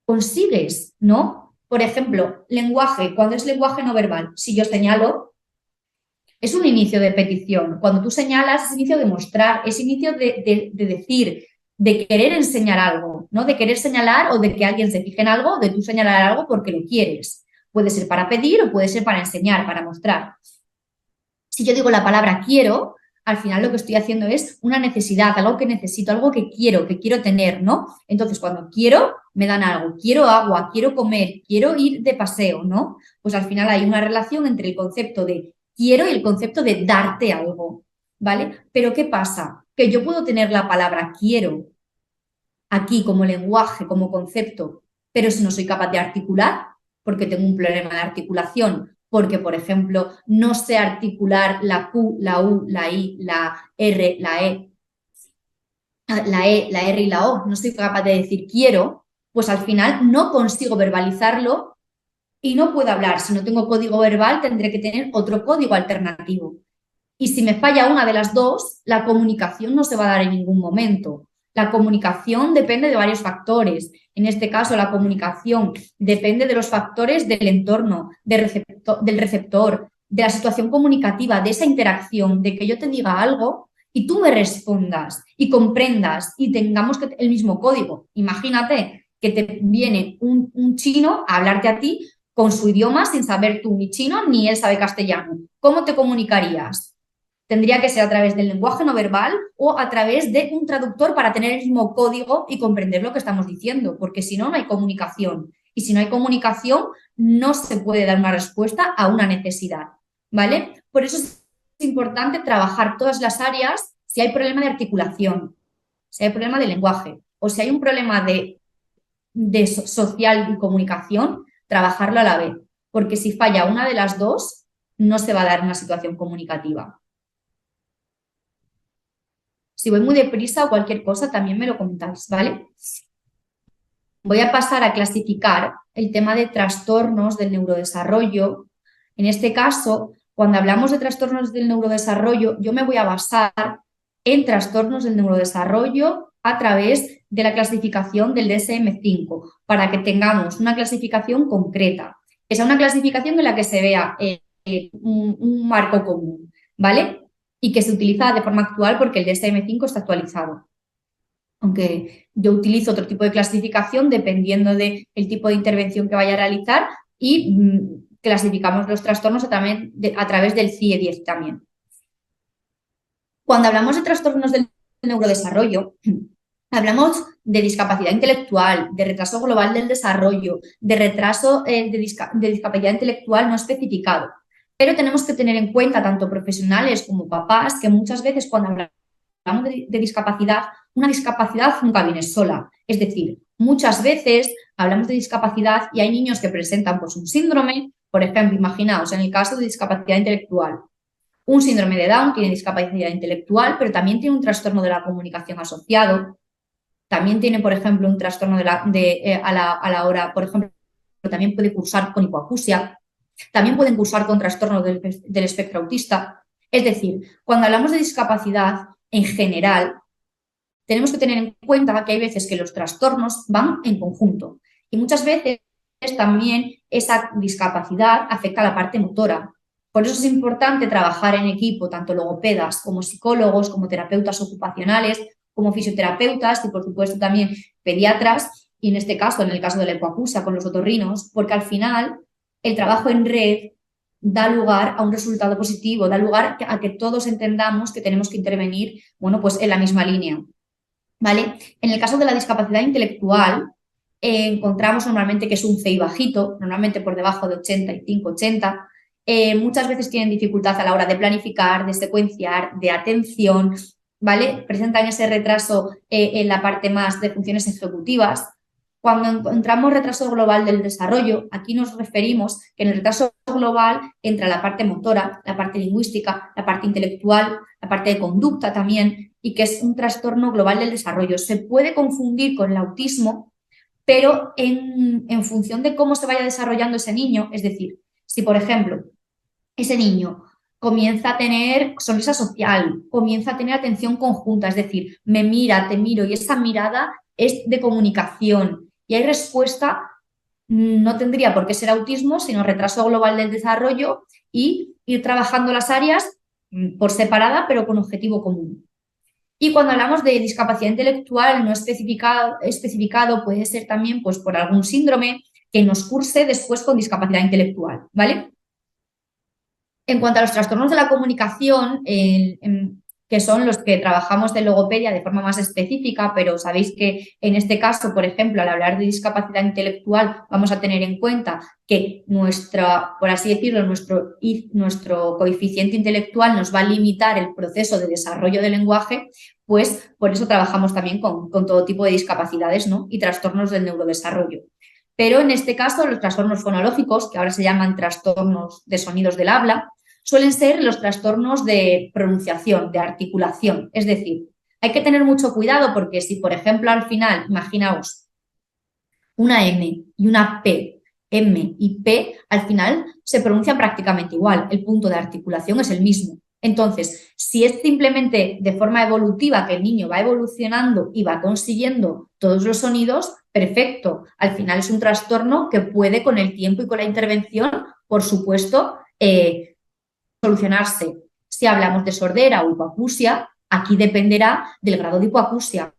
Speaker 3: consigues, ¿no? Por ejemplo, lenguaje, cuando es lenguaje no verbal, si yo señalo, es un inicio de petición. Cuando tú señalas, es inicio de mostrar, es inicio de decir, de querer enseñar algo, ¿no? De querer señalar o de que alguien se fije en algo o de tú señalar algo porque lo quieres. Puede ser para pedir o puede ser para enseñar, para mostrar. Si yo digo la palabra quiero, al final lo que estoy haciendo es una necesidad, algo que necesito, algo que quiero tener, ¿no? Entonces, cuando quiero, me dan algo, quiero agua, quiero comer, quiero ir de paseo, ¿no? Pues al final hay una relación entre el concepto de quiero y el concepto de darte algo, ¿vale? Pero ¿qué pasa? Que yo puedo tener la palabra quiero aquí como lenguaje, como concepto, pero si no soy capaz de articular, porque tengo un problema de articulación, porque, por ejemplo, no sé articular la Q, la U, la I, la R, la E, la R y la O, no soy capaz de decir quiero, pues al final no consigo verbalizarlo y no puedo hablar. Si no tengo código verbal, tendré que tener otro código alternativo. Y si me falla una de las dos, la comunicación no se va a dar en ningún momento. La comunicación depende de varios factores. En este caso, la comunicación depende de los factores del entorno, del receptor, de la situación comunicativa, de esa interacción, de que yo te diga algo y tú me respondas y comprendas y tengamos el mismo código. Imagínate que te viene un chino a hablarte a ti con su idioma sin saber tú ni chino ni él sabe castellano. ¿Cómo te comunicarías? Tendría que ser a través del lenguaje no verbal o a través de un traductor para tener el mismo código y comprender lo que estamos diciendo, porque si no, no hay comunicación. Y si no hay comunicación, no se puede dar una respuesta a una necesidad, ¿vale? Por eso es importante trabajar todas las áreas si hay problema de articulación, si hay problema de lenguaje o si hay un problema de social y comunicación, trabajarlo a la vez, porque si falla una de las dos, no se va a dar una situación comunicativa. Si voy muy deprisa o cualquier cosa, también me lo comentáis, ¿vale? Voy a pasar a clasificar el tema de trastornos del neurodesarrollo. En este caso, cuando hablamos de trastornos del neurodesarrollo, yo me voy a basar en trastornos del neurodesarrollo a través de la clasificación del DSM-5, para que tengamos una clasificación concreta. Que sea una clasificación en la que se vea un marco común, ¿vale? Y que se utiliza de forma actual porque el DSM-5 está actualizado. aunque yo utilizo otro tipo de clasificación dependiendo del tipo de intervención que vaya a realizar y clasificamos los trastornos a través del CIE-10 también. Cuando hablamos de trastornos del neurodesarrollo, hablamos de discapacidad intelectual, de retraso global del desarrollo, de retraso de discapacidad intelectual no especificado. Pero tenemos que tener en cuenta, tanto profesionales como papás, que muchas veces cuando hablamos de discapacidad, una discapacidad nunca viene sola. Es decir, muchas veces hablamos de discapacidad y hay niños que presentan pues, un síndrome, por ejemplo, imaginaos, en el caso de discapacidad intelectual, un síndrome de Down tiene discapacidad intelectual, pero también tiene un trastorno de la comunicación asociado. También tiene, por ejemplo, un trastorno a la hora, por ejemplo, también puede cursar con hipoacusia. También pueden cursar con trastorno del espectro autista. Es decir, cuando hablamos de discapacidad en general, tenemos que tener en cuenta que hay veces que los trastornos van en conjunto y muchas veces también esa discapacidad afecta a la parte motora. Por eso es importante trabajar en equipo, tanto logopedas como psicólogos, como terapeutas ocupacionales, como fisioterapeutas y, por supuesto, también pediatras y, en este caso, en el caso de la hipoacusia, con los otorrinos, porque al final el trabajo en red da lugar a un resultado positivo, da lugar a que todos entendamos que tenemos que intervenir, bueno, pues en la misma línea, ¿vale? En el caso de la discapacidad intelectual, encontramos normalmente que es un CI bajito, normalmente por debajo de 85-80. Muchas veces tienen dificultad a la hora de planificar, de secuenciar, de atención, ¿vale? Presentan ese retraso en la parte más de funciones ejecutivas. Cuando encontramos retraso global del desarrollo, aquí nos referimos que en el retraso global entra la parte motora, la parte lingüística, la parte intelectual, la parte de conducta también, y que es un trastorno global del desarrollo. Se puede confundir con el autismo, pero en función de cómo se vaya desarrollando ese niño, es decir, si por ejemplo ese niño comienza a tener sonrisa social, comienza a tener atención conjunta, es decir, me mira, te miro y esa mirada es de comunicación y hay respuesta, no tendría por qué ser autismo, sino retraso global del desarrollo y ir trabajando las áreas por separada, pero con objetivo común. Y cuando hablamos de discapacidad intelectual no especificado puede ser también pues, por algún síndrome que nos curse después con discapacidad intelectual, ¿vale? En cuanto a los trastornos de la comunicación, que son los que trabajamos de logopedia de forma más específica, pero sabéis que en este caso, por ejemplo, al hablar de discapacidad intelectual, vamos a tener en cuenta que por así decirlo, nuestro coeficiente intelectual nos va a limitar el proceso de desarrollo del lenguaje, pues por eso trabajamos también con todo tipo de discapacidades, ¿no? Y trastornos del neurodesarrollo. Pero en este caso, los trastornos fonológicos, que ahora se llaman trastornos de sonidos del habla, suelen ser los trastornos de pronunciación, de articulación. Es decir, hay que tener mucho cuidado porque si, por ejemplo, al final, imaginaos una M y una P, M y P, al final se pronuncian prácticamente igual. El punto de articulación es el mismo. Entonces, si es simplemente de forma evolutiva que el niño va evolucionando y va consiguiendo todos los sonidos, perfecto. Al final es un trastorno que puede con el tiempo y con la intervención, por supuesto, solucionarse. Si hablamos de sordera o hipoacusia, aquí dependerá del grado de hipoacusia,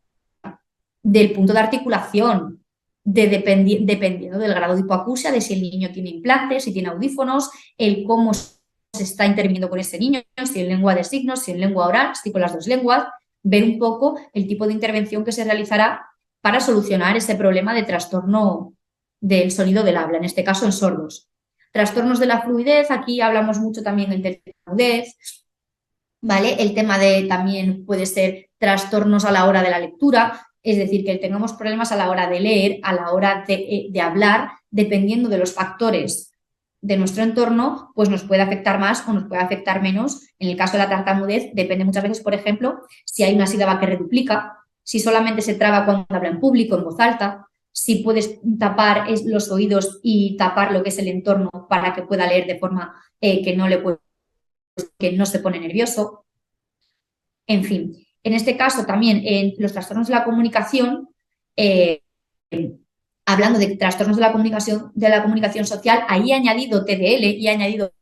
Speaker 3: del punto de articulación, dependiendo del grado de hipoacusia, de si el niño tiene implantes, si tiene audífonos, el cómo se está interviniendo con ese niño, si en lengua de signos, si en lengua oral, si con las dos lenguas, ver un poco el tipo de intervención que se realizará para solucionar ese problema de trastorno del sonido del habla, en este caso en sordos. Trastornos de la fluidez, aquí hablamos mucho también de fluidez, ¿vale? El tema de también puede ser trastornos a la hora de la lectura, es decir, que tengamos problemas a la hora de leer, a la hora de hablar, dependiendo de los factores de nuestro entorno, pues nos puede afectar más o nos puede afectar menos. En el caso de la tartamudez, depende muchas veces, por ejemplo, si hay una sílaba que reduplica, si solamente se traba cuando habla en público, en voz alta, si puedes tapar los oídos y tapar lo que es el entorno para que pueda leer de forma que no se pone nervioso. En fin, en este caso también en los trastornos de la comunicación, hablando de trastornos de la comunicación social, ahí he añadido TDL y he añadido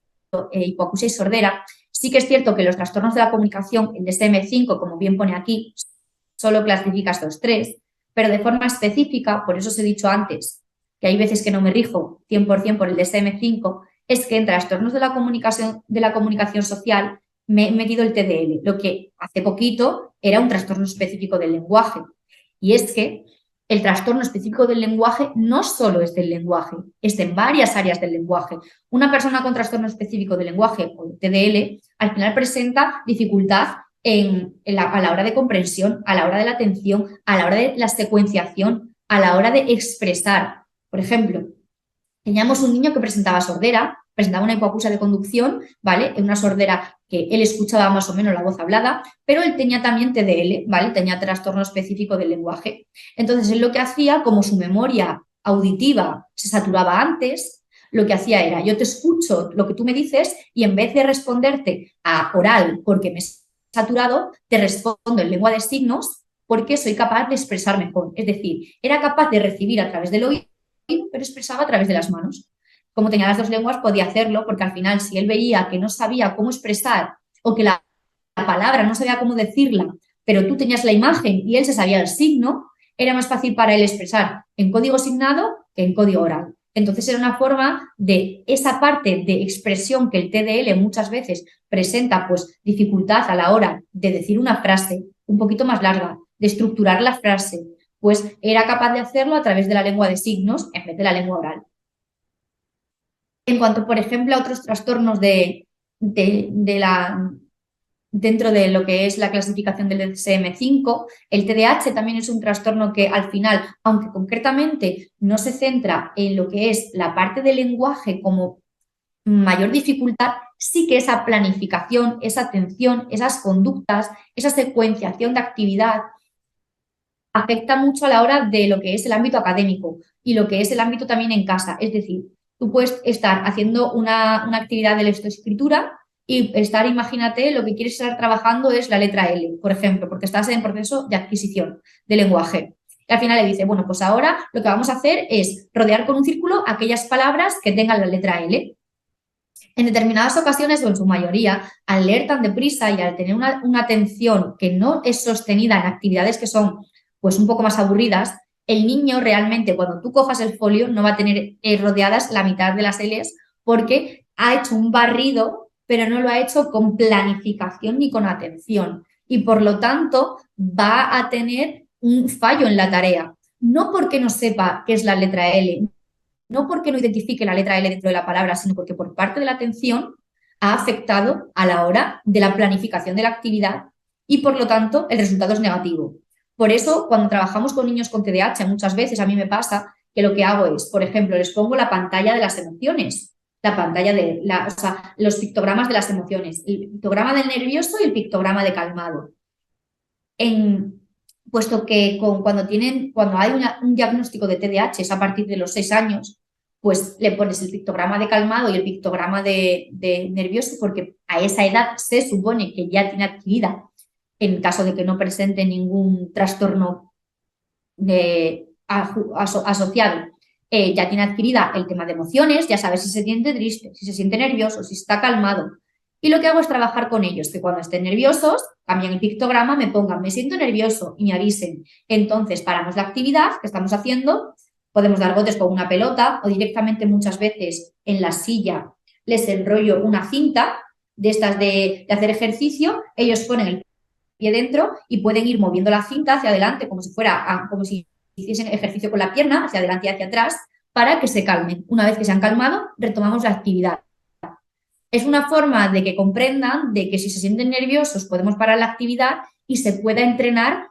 Speaker 3: hipoacusia y sordera. Sí que es cierto que los trastornos de la comunicación, el DSM-5, como bien pone aquí, solo clasifica estos tres, pero de forma específica, por eso os he dicho antes, que hay veces que no me rijo 100% por el DSM-5, es que en trastornos de la comunicación social me he metido el TDL, lo que hace poquito era un trastorno específico del lenguaje. Y es que el trastorno específico del lenguaje no solo es del lenguaje, es en varias áreas del lenguaje. Una persona con trastorno específico del lenguaje o TDL al final presenta dificultad a la hora de comprensión, a la hora de la atención, a la hora de la secuenciación, a la hora de expresar. Por ejemplo, teníamos un niño que presentaba sordera, presentaba una hipoacusia de conducción, ¿vale? Una sordera que él escuchaba más o menos la voz hablada, pero él tenía también TDL, ¿vale? Tenía trastorno específico del lenguaje. Entonces, él lo que hacía, como su memoria auditiva se saturaba antes, lo que hacía era, yo te escucho lo que tú me dices y en vez de responderte a oral porque me he saturado, te respondo en lengua de signos porque soy capaz de expresar mejor. Es decir, era capaz de recibir a través del oído, pero expresaba a través de las manos. Como tenía las dos lenguas, podía hacerlo, porque al final, si él veía que no sabía cómo expresar o que la palabra no sabía cómo decirla, pero tú tenías la imagen y él se sabía el signo, era más fácil para él expresar en código signado que en código oral. Entonces era una forma de esa parte de expresión que el TDL muchas veces presenta, pues dificultad a la hora de decir una frase un poquito más larga, de estructurar la frase, pues era capaz de hacerlo a través de la lengua de signos en vez de la lengua oral. En cuanto, por ejemplo, a otros trastornos dentro de lo que es la clasificación del DSM-5, el TDAH también es un trastorno que al final, aunque concretamente no se centra en lo que es la parte del lenguaje como mayor dificultad, sí que esa planificación, esa atención, esas conductas, esa secuenciación de actividad afecta mucho a la hora de lo que es el ámbito académico y lo que es el ámbito también en casa. Es decir, tú puedes estar haciendo una actividad de lectoescritura y imagínate, lo que quieres estar trabajando es la letra L, por ejemplo, porque estás en proceso de adquisición de lenguaje. Y al final le dice, bueno, pues ahora lo que vamos a hacer es rodear con un círculo aquellas palabras que tengan la letra L. En determinadas ocasiones, o en su mayoría, al leer tan deprisa y al tener una atención que no es sostenida en actividades que son pues un poco más aburridas, el niño realmente cuando tú cojas el folio no va a tener rodeadas la mitad de las L's porque ha hecho un barrido, pero no lo ha hecho con planificación ni con atención. Y por lo tanto va a tener un fallo en la tarea. No porque no sepa qué es la letra L, no porque no identifique la letra L dentro de la palabra, sino porque por parte de la atención ha afectado a la hora de la planificación de la actividad y por lo tanto el resultado es negativo. Por eso, cuando trabajamos con niños con TDAH, muchas veces a mí me pasa que lo que hago es, por ejemplo, les pongo la pantalla de las emociones, la pantalla de los pictogramas de las emociones, el pictograma del nervioso y el pictograma de calmado. Puesto que cuando hay un diagnóstico de TDAH es a partir de los 6 años, pues le pones el pictograma de calmado y el pictograma de nervioso, porque a esa edad se supone que ya tiene adquirida, en caso de que no presente ningún trastorno asociado, ya tiene adquirida el tema de emociones, ya sabe si se siente triste, si se siente nervioso, si está calmado. Y lo que hago es trabajar con ellos, que cuando estén nerviosos, cambian el pictograma, me pongan, me siento nervioso y me avisen. Entonces, paramos la actividad que estamos haciendo, podemos dar botes con una pelota o directamente muchas veces en la silla les enrollo una cinta de estas de hacer ejercicio, ellos ponen el pie dentro y pueden ir moviendo la cinta hacia adelante como si hiciesen ejercicio con la pierna, hacia adelante y hacia atrás, para que se calmen. Una vez que se han calmado, retomamos la actividad. Es una forma de que comprendan de que si se sienten nerviosos podemos parar la actividad y se pueda entrenar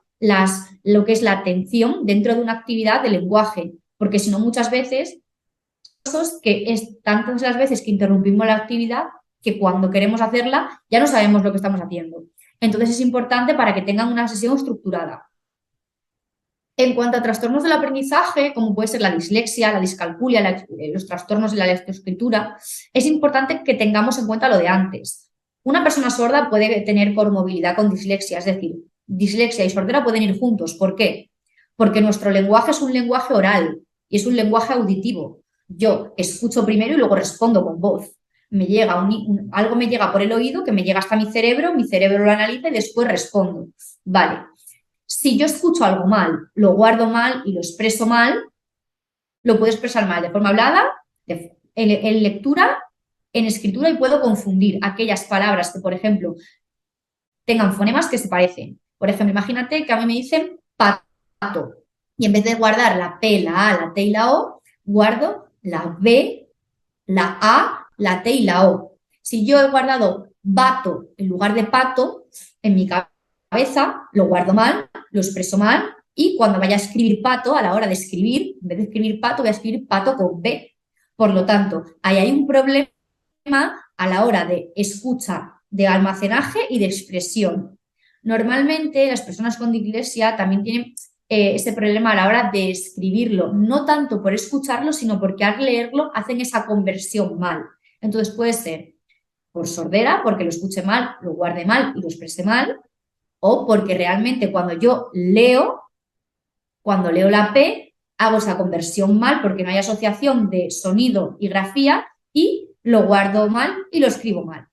Speaker 3: lo que es la atención dentro de una actividad de lenguaje, porque si no muchas veces tantas las veces que interrumpimos la actividad que cuando queremos hacerla ya no sabemos lo que estamos haciendo. Entonces es importante para que tengan una sesión estructurada. En cuanto a trastornos del aprendizaje, como puede ser la dislexia, la discalculia, los trastornos de la lectoescritura, es importante que tengamos en cuenta lo de antes. Una persona sorda puede tener comorbilidad con dislexia, es decir, dislexia y sordera pueden ir juntos. ¿Por qué? Porque nuestro lenguaje es un lenguaje oral y es un lenguaje auditivo. Yo escucho primero y luego respondo con voz. Algo me llega por el oído que me llega hasta mi cerebro lo analiza y después respondo. Vale. Si yo escucho algo mal, lo guardo mal y lo expreso mal, lo puedo expresar mal de forma hablada, en lectura, en escritura, y puedo confundir aquellas palabras que, por ejemplo, tengan fonemas que se parecen. Por ejemplo, imagínate que a mí me dicen pato y en vez de guardar la P, la A, la T y la O, guardo la B, la A, la T y la O. Si yo he guardado vato en lugar de pato, en mi cabeza lo guardo mal, lo expreso mal, y cuando vaya a escribir pato, a la hora de escribir, en vez de escribir pato, voy a escribir pato con B. Por lo tanto, ahí hay un problema a la hora de escucha, de almacenaje y de expresión. Normalmente las personas con dislexia también tienen ese problema a la hora de escribirlo, no tanto por escucharlo, sino porque al leerlo hacen esa conversión mal. Entonces puede ser por sordera, porque lo escuche mal, lo guarde mal y lo exprese mal, o porque realmente cuando leo la P, hago esa conversión mal porque no hay asociación de sonido y grafía y lo guardo mal y lo escribo mal.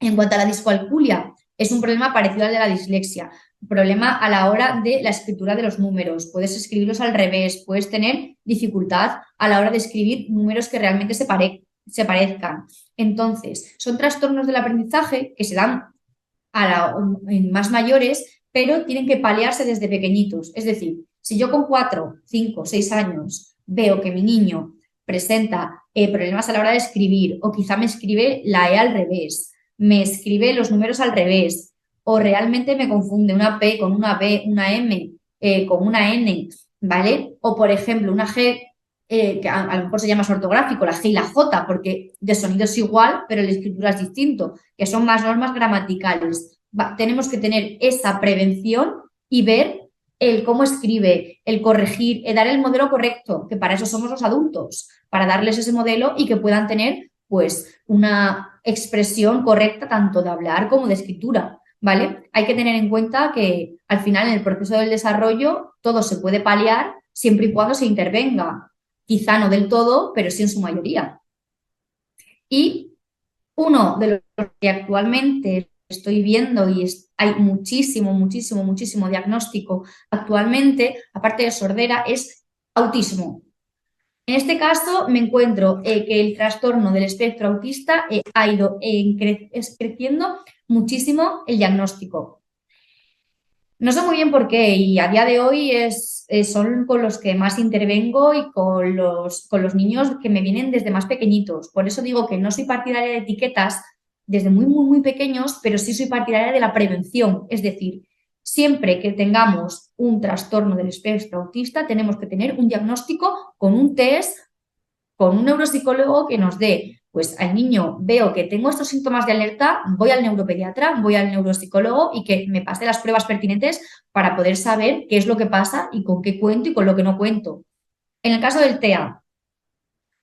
Speaker 3: En cuanto a la discalculia, es un problema parecido al de la dislexia. Un problema a la hora de la escritura de los números. Puedes escribirlos al revés, puedes tener dificultad a la hora de escribir números que realmente se parezcan. Entonces, son trastornos del aprendizaje que se dan en más mayores, pero tienen que paliarse desde pequeñitos. Es decir, si yo con 4, 5, 6 años veo que mi niño presenta problemas a la hora de escribir, o quizá me escribe la E al revés, me escribe los números al revés, o realmente me confunde una P con una B, una M con una N, ¿vale? O, por ejemplo, una G que a lo mejor se llama ortográfico, la G y la J, porque de sonido es igual, pero la escritura es distinto, que son más normas gramaticales. Tenemos que tener esa prevención y ver el cómo escribe, el corregir, dar el modelo correcto, que para eso somos los adultos, para darles ese modelo y que puedan tener pues una expresión correcta tanto de hablar como de escritura, ¿vale? Hay que tener en cuenta que al final en el proceso del desarrollo todo se puede paliar siempre y cuando se intervenga. Quizá no del todo, pero sí en su mayoría. Y uno de los que actualmente estoy viendo, y hay muchísimo diagnóstico actualmente, aparte de sordera, es autismo. En este caso me encuentro que el trastorno del espectro autista ha ido creciendo muchísimo el diagnóstico. No sé muy bien por qué, y a día de hoy son con los que más intervengo y con los niños que me vienen desde más pequeñitos. Por eso digo que no soy partidaria de etiquetas desde muy pequeños, pero sí soy partidaria de la prevención. Es decir, siempre que tengamos un trastorno del espectro autista, tenemos que tener un diagnóstico con un test, con un neuropsicólogo que nos dé, pues al niño veo que tengo estos síntomas de alerta, voy al neuropediatra, voy al neuropsicólogo y que me pase las pruebas pertinentes para poder saber qué es lo que pasa y con qué cuento y con lo que no cuento. En el caso del TEA,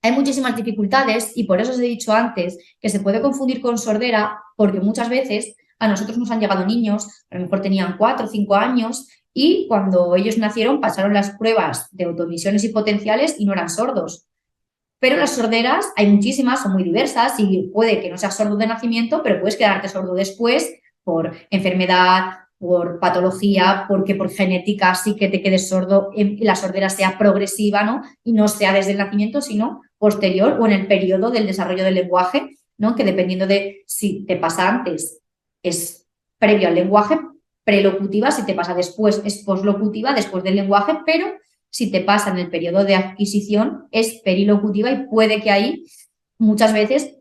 Speaker 3: hay muchísimas dificultades y por eso os he dicho antes que se puede confundir con sordera, porque muchas veces a nosotros nos han llegado niños, a lo mejor tenían 4 o 5 años y cuando ellos nacieron pasaron las pruebas de autoemisiones y potenciales y no eran sordos. Pero las sorderas hay muchísimas, son muy diversas y puede que no seas sordo de nacimiento, pero puedes quedarte sordo después por enfermedad, por patología, porque por genética sí que te quedes sordo y la sordera sea progresiva, ¿no? Y no sea desde el nacimiento, sino posterior o en el periodo del desarrollo del lenguaje, ¿no? Que dependiendo de si te pasa antes es previo al lenguaje, prelocutiva, si te pasa después es poslocutiva, después del lenguaje, pero si te pasa en el periodo de adquisición es perilocutiva y puede que ahí muchas veces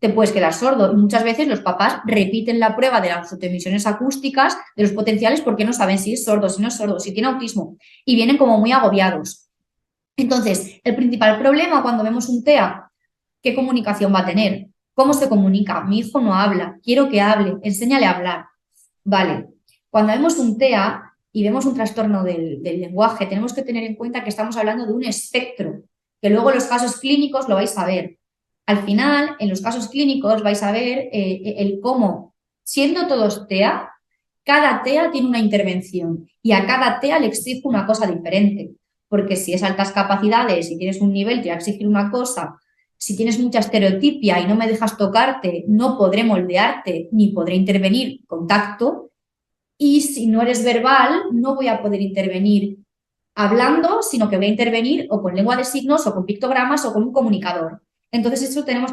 Speaker 3: te puedes quedar sordo. Y muchas veces los papás repiten la prueba de las autoemisiones acústicas de los potenciales porque no saben si es sordo, si no es sordo, si tiene autismo y vienen como muy agobiados. Entonces, el principal problema cuando vemos un TEA, ¿qué comunicación va a tener? ¿Cómo se comunica? Mi hijo no habla, quiero que hable, enséñale a hablar. Vale, cuando vemos un TEA y vemos un trastorno del lenguaje, tenemos que tener en cuenta que estamos hablando de un espectro, que luego en los casos clínicos lo vais a ver. Al final, en los casos clínicos vais a ver el cómo, siendo todos TEA, cada TEA tiene una intervención y a cada TEA le exijo una cosa diferente. Porque si es altas capacidades y tienes un nivel, te va a exigir una cosa. Si tienes mucha estereotipia y no me dejas tocarte, no podré moldearte ni podré intervenir con tacto. Y si no eres verbal, no voy a poder intervenir hablando, sino que voy a intervenir o con lengua de signos o con pictogramas o con un comunicador. Entonces, eso tenemos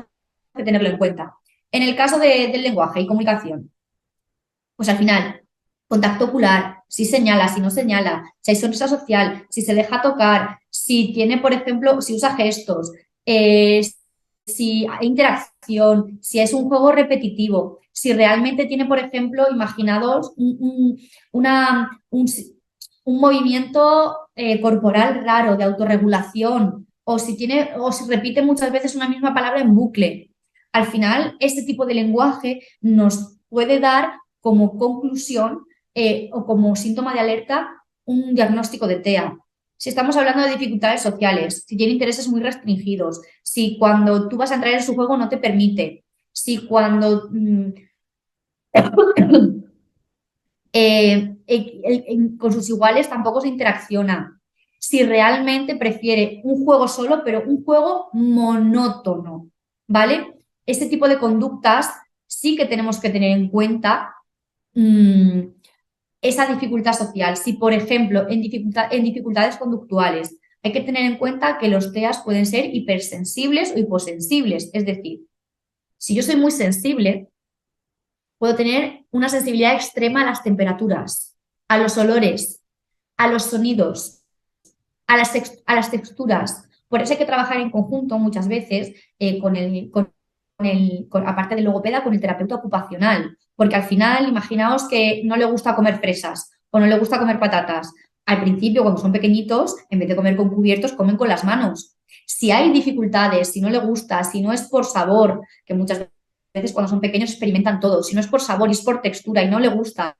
Speaker 3: que tenerlo en cuenta. En el caso del lenguaje y comunicación, pues al final, contacto ocular, si señala, si no señala, si hay sonrisa social, si se deja tocar, si tiene, por ejemplo, si usa gestos, si hay interacción, si es un juego repetitivo, si realmente tiene, por ejemplo, imaginados un movimiento corporal raro de autorregulación, o si repite muchas veces una misma palabra en bucle. Al final, este tipo de lenguaje nos puede dar como conclusión o como síntoma de alerta un diagnóstico de TEA. Si estamos hablando de dificultades sociales, si tiene intereses muy restringidos, si cuando tú vas a entrar en su juego no te permite, si cuando con sus iguales tampoco se interacciona, si realmente prefiere un juego solo, pero un juego monótono, ¿vale? Este tipo de conductas sí que tenemos que tener en cuenta esa dificultad social. Si, por ejemplo, en dificultades conductuales hay que tener en cuenta que los TEAs pueden ser hipersensibles o hiposensibles. Es decir, si yo soy muy sensible, puedo tener una sensibilidad extrema a las temperaturas, a los olores, a los sonidos, a las texturas. Por eso hay que trabajar en conjunto muchas veces aparte del logopeda, con el terapeuta ocupacional. Porque al final, imaginaos que no le gusta comer fresas o no le gusta comer patatas. Al principio, cuando son pequeñitos, en vez de comer con cubiertos, comen con las manos. Si hay dificultades, si no le gusta, si no es por sabor, que muchas veces cuando son pequeños experimentan todo, si no es por sabor y es por textura y no le gusta,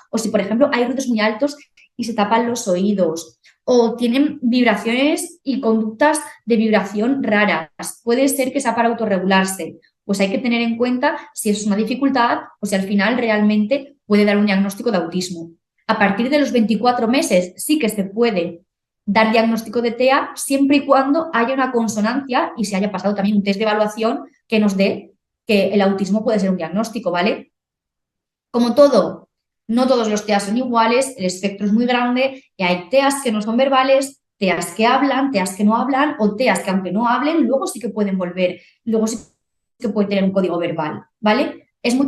Speaker 3: o si, por ejemplo, hay ruidos muy altos y se tapan los oídos, o tienen vibraciones y conductas de vibración raras, puede ser que sea para autorregularse. Pues hay que tener en cuenta si es una dificultad o si al final realmente puede dar un diagnóstico de autismo. A partir de los 24 meses sí que se puede dar diagnóstico de TEA siempre y cuando haya una consonancia y se haya pasado también un test de evaluación que nos dé que el autismo puede ser un diagnóstico, ¿vale? Como todo, no todos los TEAs son iguales, el espectro es muy grande y hay TEAs que no son verbales, TEAs que hablan, TEAs que no hablan o TEAs que aunque no hablen, luego sí que pueden volver, luego sí que pueden tener un código verbal, ¿vale? Es muy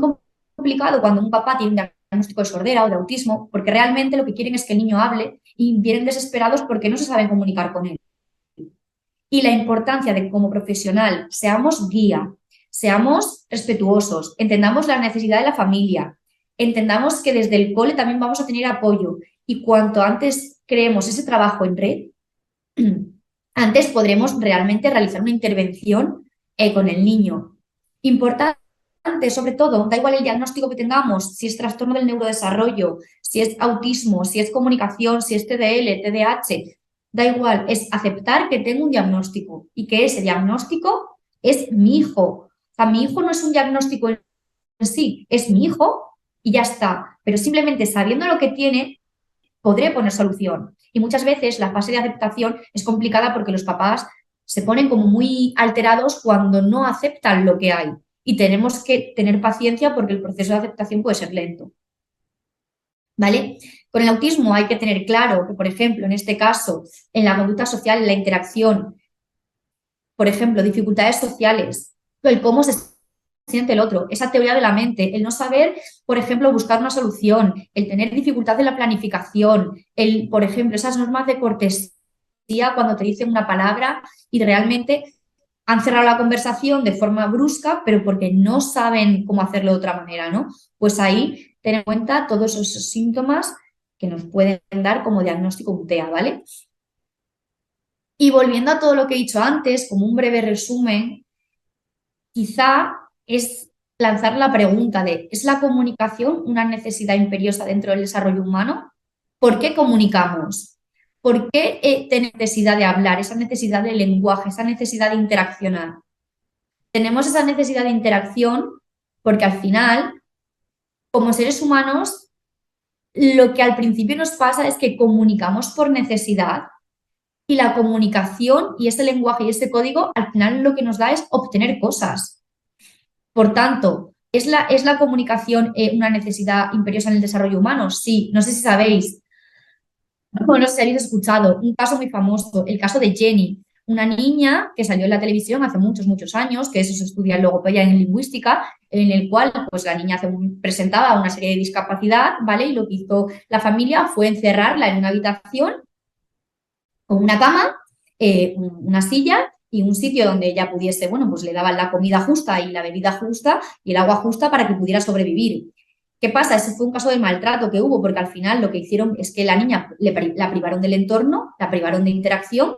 Speaker 3: complicado cuando un papá tiene un diagnóstico de sordera o de autismo porque realmente lo que quieren es que el niño hable y vienen desesperados porque no se saben comunicar con él. Y la importancia de que como profesional seamos guía, seamos respetuosos, entendamos la necesidad de la familia, entendamos que desde el cole también vamos a tener apoyo y cuanto antes creemos ese trabajo en red, antes podremos realmente realizar una intervención con el niño. Importante, sobre todo, da igual el diagnóstico que tengamos, si es trastorno del neurodesarrollo, si es autismo, si es comunicación, si es TDL, TDAH, da igual, es aceptar que tengo un diagnóstico y que ese diagnóstico es mi hijo. O sea, mi hijo no es un diagnóstico en sí, es mi hijo y ya está. Pero simplemente sabiendo lo que tiene, podré poner solución. Y muchas veces la fase de aceptación es complicada porque los papás se ponen como muy alterados cuando no aceptan lo que hay. Y tenemos que tener paciencia porque el proceso de aceptación puede ser lento. ¿Vale? Con el autismo hay que tener claro que, por ejemplo, en este caso, en la conducta social, en la interacción, por ejemplo, dificultades sociales, el cómo se siente el otro, esa teoría de la mente, el no saber, por ejemplo, buscar una solución, el tener dificultad en la planificación, por ejemplo, esas normas de cortesía cuando te dicen una palabra y realmente han cerrado la conversación de forma brusca, pero porque no saben cómo hacerlo de otra manera, ¿no? Pues ahí tener en cuenta todos esos síntomas que nos pueden dar como diagnóstico un TEA, ¿vale? Y volviendo a todo lo que he dicho antes, como un breve resumen, quizá es lanzar la pregunta de, ¿es la comunicación una necesidad imperiosa dentro del desarrollo humano? ¿Por qué comunicamos? ¿Por qué tenemos necesidad de hablar, esa necesidad de lenguaje, esa necesidad de interaccionar? Tenemos esa necesidad de interacción porque al final, como seres humanos, lo que al principio nos pasa es que comunicamos por necesidad y la comunicación y ese lenguaje y ese código al final lo que nos da es obtener cosas. Por tanto, ¿Es la comunicación una necesidad imperiosa en el desarrollo humano? Sí, no sé si sabéis, bueno, no sé si habéis escuchado, un caso muy famoso, el caso de Jenny, una niña que salió en la televisión hace muchos, muchos años, que eso se estudia en logopedia y en lingüística, en el cual pues la niña presentaba una serie de discapacidad, ¿vale? Y lo que hizo la familia fue encerrarla en una habitación con una cama, una silla y un sitio donde ella pudiese, bueno, pues le daban la comida justa y la bebida justa y el agua justa para que pudiera sobrevivir. ¿Qué pasa? Ese fue un caso de maltrato que hubo, porque al final lo que hicieron es que la niña la privaron del entorno, la privaron de interacción,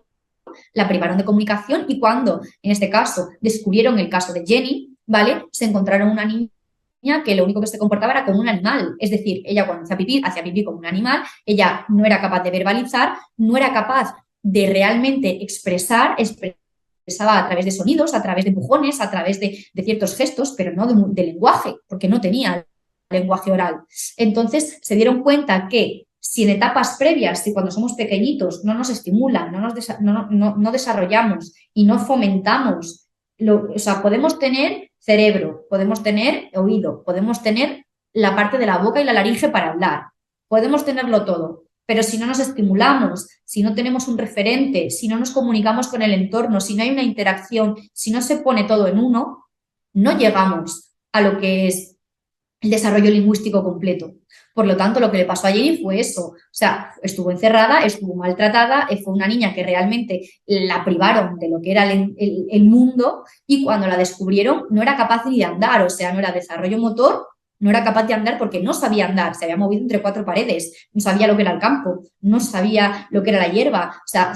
Speaker 3: la privaron de comunicación y cuando, en este caso, descubrieron el caso de Jenny, ¿vale? Se encontraron una niña que lo único que se comportaba era como un animal. Es decir, ella cuando hacía pipí como un animal, ella no era capaz de verbalizar, no era capaz de realmente expresaba a través de sonidos, a través de empujones, a través de ciertos gestos, pero no de lenguaje, porque no tenía lenguaje oral. Entonces se dieron cuenta que si en etapas previas, si cuando somos pequeñitos no nos estimulan, no desarrollamos y no fomentamos, o sea, podemos tener cerebro, podemos tener oído, podemos tener la parte de la boca y la laringe para hablar, podemos tenerlo todo, pero si no nos estimulamos, si no tenemos un referente, si no nos comunicamos con el entorno, si no hay una interacción, si no se pone todo en uno, no llegamos a lo que es el desarrollo lingüístico completo. Por lo tanto, lo que le pasó a Jenny fue eso. O sea, estuvo encerrada, estuvo maltratada, fue una niña que realmente la privaron de lo que era el mundo y cuando la descubrieron no era capaz ni de andar, o sea, no era desarrollo motor, no era capaz de andar porque no sabía andar, se había movido entre cuatro paredes, no sabía lo que era el campo, no sabía lo que era la hierba, o sea,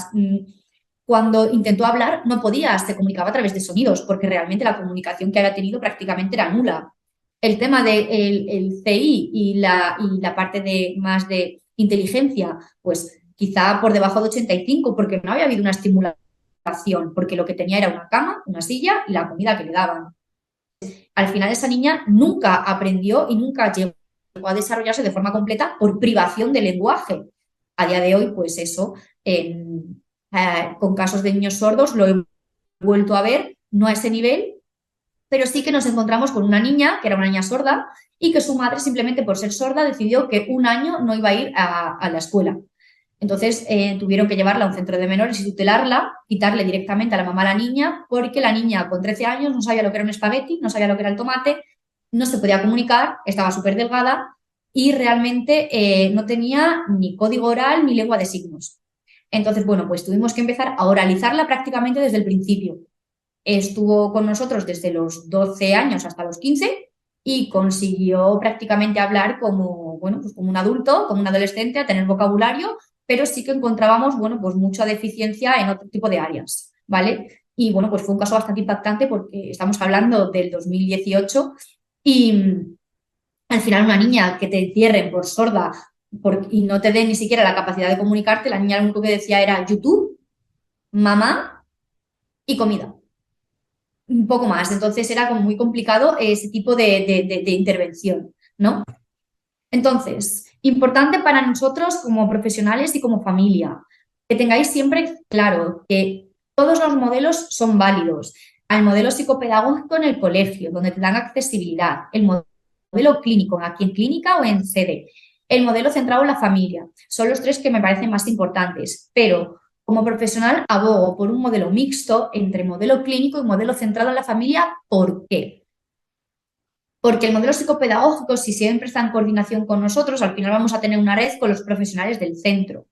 Speaker 3: cuando intentó hablar no podía, se comunicaba a través de sonidos porque realmente la comunicación que había tenido prácticamente era nula. El tema del el CI y la parte más de inteligencia, pues quizá por debajo de 85, porque no había habido una estimulación, porque lo que tenía era una cama, una silla y la comida que le daban. Al final esa niña nunca aprendió y nunca llegó a desarrollarse de forma completa por privación de lenguaje. A día de hoy, pues eso, con casos de niños sordos lo he vuelto a ver, no a ese nivel, pero sí que nos encontramos con una niña, que era una niña sorda, y que su madre, simplemente por ser sorda, decidió que un año no iba a ir a la escuela. Entonces tuvieron que llevarla a un centro de menores y tutelarla, quitarle directamente a la mamá a la niña, porque la niña con 13 años no sabía lo que era un espagueti, no sabía lo que era el tomate, no se podía comunicar, estaba súper delgada y realmente no tenía ni código oral ni lengua de signos. Entonces, bueno, pues tuvimos que empezar a oralizarla prácticamente desde el principio. Estuvo con nosotros desde los 12 años hasta los 15 y consiguió prácticamente hablar como, bueno, pues como un adulto, como un adolescente, a tener vocabulario, pero sí que encontrábamos, bueno, pues mucha deficiencia en otro tipo de áreas, ¿vale? Y bueno, pues fue un caso bastante impactante porque estamos hablando del 2018 y al final una niña que te encierren por sorda y no te den ni siquiera la capacidad de comunicarte, la niña lo único que decía era YouTube, mamá y comida. Un poco más, entonces era como muy complicado ese tipo de intervención, ¿no? Entonces, importante para nosotros como profesionales y como familia, que tengáis siempre claro que todos los modelos son válidos. Al modelo psicopedagógico en el colegio, donde te dan accesibilidad, el modelo clínico, aquí en clínica o en sede, el modelo centrado en la familia. Son los tres que me parecen más importantes, pero como profesional abogo por un modelo mixto entre modelo clínico y modelo centrado en la familia. ¿Por qué? Porque el modelo psicopedagógico, si siempre está en coordinación con nosotros, al final vamos a tener una red con los profesionales del centro.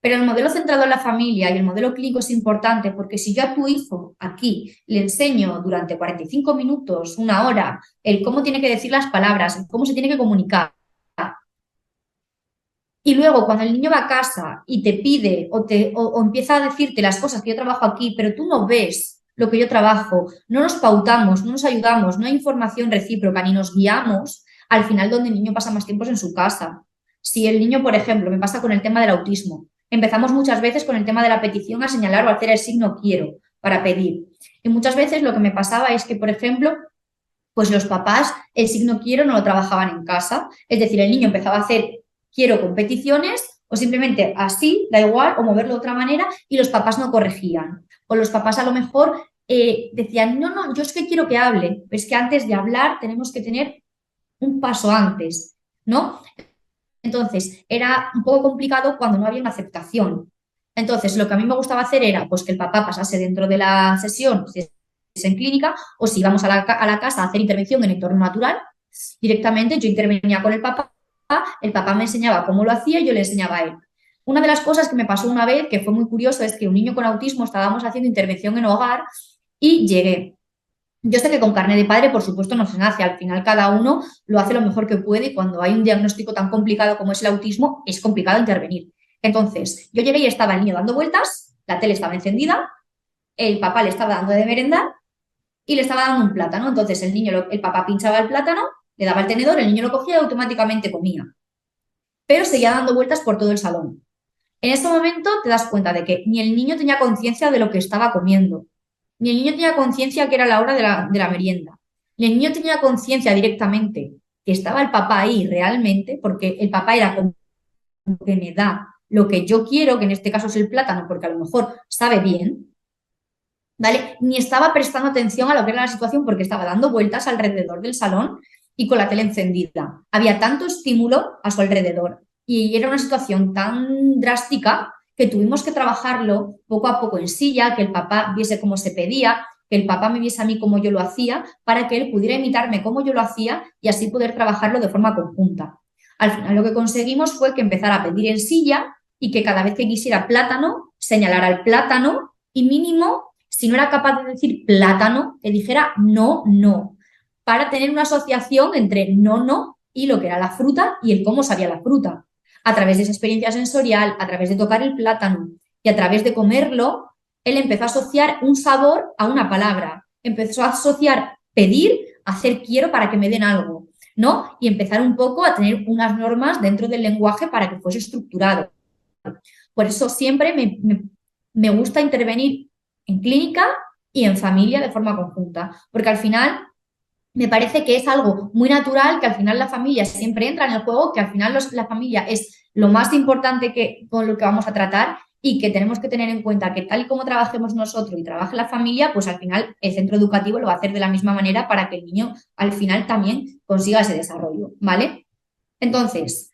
Speaker 3: Pero el modelo centrado en la familia y el modelo clínico es importante porque si yo a tu hijo aquí le enseño durante 45 minutos, una hora, el cómo tiene que decir las palabras, el cómo se tiene que comunicar, y luego cuando el niño va a casa y te pide o empieza a decirte las cosas que yo trabajo aquí, pero tú no ves lo que yo trabajo, no nos pautamos, no nos ayudamos, no hay información recíproca ni nos guiamos, al final donde el niño pasa más tiempo es en su casa. Si el niño, por ejemplo, me pasa con el tema del autismo, empezamos muchas veces con el tema de la petición a señalar o hacer el signo quiero para pedir. Y muchas veces lo que me pasaba es que, por ejemplo, pues los papás el signo quiero no lo trabajaban en casa, es decir, el niño empezaba a hacer quiero competiciones o simplemente así, da igual, o moverlo de otra manera y los papás no corregían. O los papás a lo mejor decían, no, no, yo es que quiero que hable, pero es que antes de hablar tenemos que tener un paso antes, ¿no? Entonces, era un poco complicado cuando no había una aceptación. Entonces, lo que a mí me gustaba hacer era pues, que el papá pasase dentro de la sesión, si es en clínica, o si íbamos a la casa a hacer intervención en entorno natural, directamente yo intervenía con el papá me enseñaba cómo lo hacía y yo le enseñaba a él. Una de las cosas que me pasó una vez, que fue muy curioso, es que un niño con autismo estábamos haciendo intervención en hogar y llegué. Yo sé que con carné de padre, por supuesto, no se nace. Al final, cada uno lo hace lo mejor que puede y cuando hay un diagnóstico tan complicado como es el autismo, es complicado intervenir. Entonces, yo llegué y estaba el niño dando vueltas, la tele estaba encendida, el papá le estaba dando de merendar y le estaba dando un plátano. Entonces, el papá pinchaba el plátano, le daba el tenedor, el niño lo cogía y automáticamente comía. Pero seguía dando vueltas por todo el salón. En ese momento te das cuenta de que ni el niño tenía conciencia de lo que estaba comiendo, ni el niño tenía conciencia que era la hora de la merienda, ni el niño tenía conciencia directamente que estaba el papá ahí realmente, porque el papá era como que me da lo que yo quiero, que en este caso es el plátano, porque a lo mejor sabe bien, ¿vale? Ni estaba prestando atención a lo que era la situación porque estaba dando vueltas alrededor del salón y con la tele encendida. Había tanto estímulo a su alrededor y era una situación tan drástica que tuvimos que trabajarlo poco a poco en silla, que el papá viese cómo se pedía, que el papá me viese a mí cómo yo lo hacía, para que él pudiera imitarme cómo yo lo hacía y así poder trabajarlo de forma conjunta. Al final lo que conseguimos fue que empezara a pedir en silla y que cada vez que quisiera plátano, señalara el plátano y mínimo, si no era capaz de decir plátano, que dijera no, no, para tener una asociación entre no, no y lo que era la fruta y el cómo sabía la fruta. A través de esa experiencia sensorial, a través de tocar el plátano y a través de comerlo, él empezó a asociar un sabor a una palabra. Empezó a asociar pedir, hacer quiero para que me den algo, ¿no? Y empezar un poco a tener unas normas dentro del lenguaje para que fuese estructurado. Por eso siempre me gusta intervenir en clínica y en familia de forma conjunta, porque al final me parece que es algo muy natural, que al final la familia siempre entra en el juego, que al final la familia es lo más importante con lo que vamos a tratar y que tenemos que tener en cuenta que tal y como trabajemos nosotros y trabaje la familia, pues al final el centro educativo lo va a hacer de la misma manera para que el niño al final también consiga ese desarrollo, ¿vale? Entonces,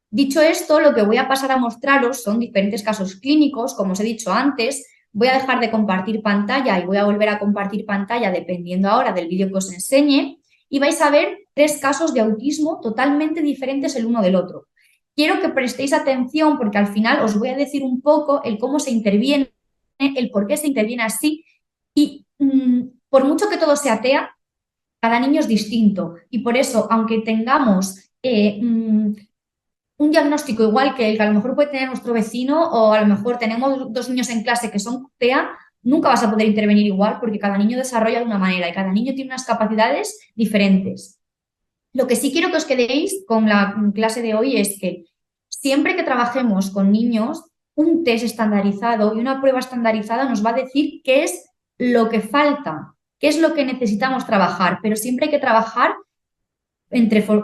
Speaker 3: dicho esto, lo que voy a pasar a mostraros son diferentes casos clínicos, como os he dicho antes. Voy a dejar de compartir pantalla y voy a volver a compartir pantalla dependiendo ahora del vídeo que os enseñe y vais a ver 3 casos de autismo totalmente diferentes el uno del otro. Quiero que prestéis atención porque al final os voy a decir un poco el cómo se interviene, el por qué se interviene así y por mucho que todo sea TEA, cada niño es distinto y por eso, aunque tengamos un diagnóstico igual que el que a lo mejor puede tener nuestro vecino o a lo mejor tenemos 2 niños en clase que son TEA, nunca vas a poder intervenir igual porque cada niño desarrolla de una manera y cada niño tiene unas capacidades diferentes. Lo que sí quiero que os quedéis con la clase de hoy es que siempre que trabajemos con niños, un test estandarizado y una prueba estandarizada nos va a decir qué es lo que falta, qué es lo que necesitamos trabajar, pero siempre hay que trabajar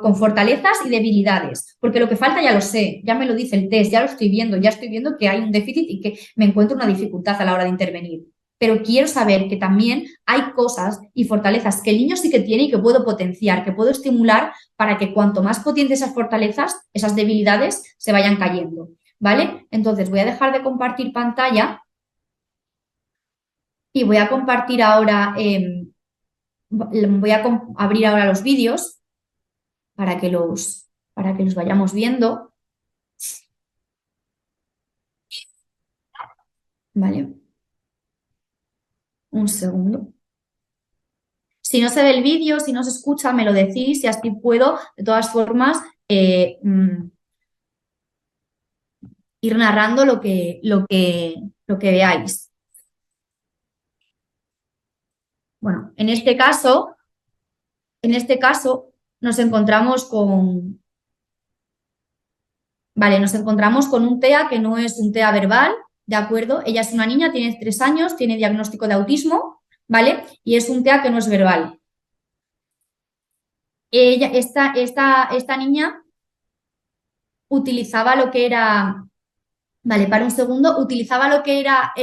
Speaker 3: con fortalezas y debilidades, porque lo que falta ya lo sé, ya me lo dice el test, ya lo estoy viendo, ya estoy viendo que hay un déficit y que me encuentro una dificultad a la hora de intervenir. Pero quiero saber que también hay cosas y fortalezas que el niño sí que tiene y que puedo potenciar, que puedo estimular para que cuanto más potentes esas fortalezas, esas debilidades se vayan cayendo, ¿vale? Entonces voy a dejar de compartir pantalla y voy a compartir ahora, voy a abrir ahora los vídeos para que los vayamos viendo. ¿Vale? Un segundo. Si no se ve el vídeo, si no se escucha, me lo decís y así puedo, de todas formas, ir narrando lo que veáis. Bueno, en este caso nos encontramos con... Vale, nos encontramos con un TEA que no es un TEA verbal, ¿de acuerdo? Ella es una niña, tiene 3 años, tiene diagnóstico de autismo, ¿vale? Y es un TEA que no es verbal. Esta niña utilizaba lo que era... Vale, para un segundo, utilizaba lo que era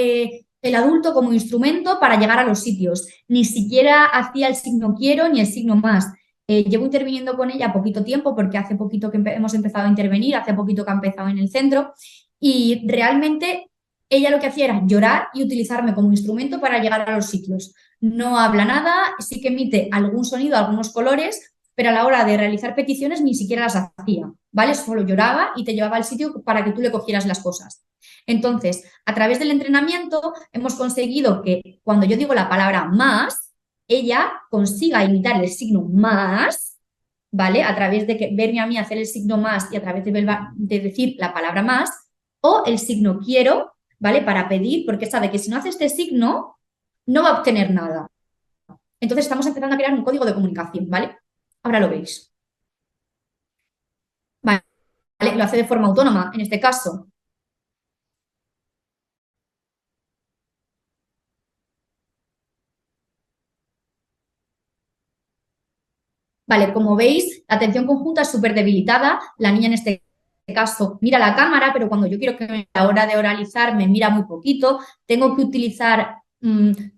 Speaker 3: el adulto como instrumento para llegar a los sitios. Ni siquiera hacía el signo quiero ni el signo más. Llevo interviniendo con ella poquito tiempo porque hace poquito que hemos empezado a intervenir, hace poquito que ha empezado en el centro y realmente ella lo que hacía era llorar y utilizarme como instrumento para llegar a los sitios. No habla nada, sí que emite algún sonido, algunos colores, pero a la hora de realizar peticiones ni siquiera las hacía, ¿vale? Solo lloraba y te llevaba al sitio para que tú le cogieras las cosas. Entonces, a través del entrenamiento hemos conseguido que cuando yo digo la palabra más, ella consiga imitar el signo más, ¿vale? A través de verme a mí hacer el signo más y a través de decir la palabra más, o el signo quiero, ¿vale? Para pedir, porque sabe que si no hace este signo, no va a obtener nada. Entonces estamos empezando a crear un código de comunicación, ¿vale? Ahora lo veis. Vale, lo hace de forma autónoma, en este caso. Vale, como veis, la atención conjunta es súper debilitada. La niña en este caso mira la cámara, pero cuando yo quiero que a la hora de oralizar me mira muy poquito. Tengo que utilizar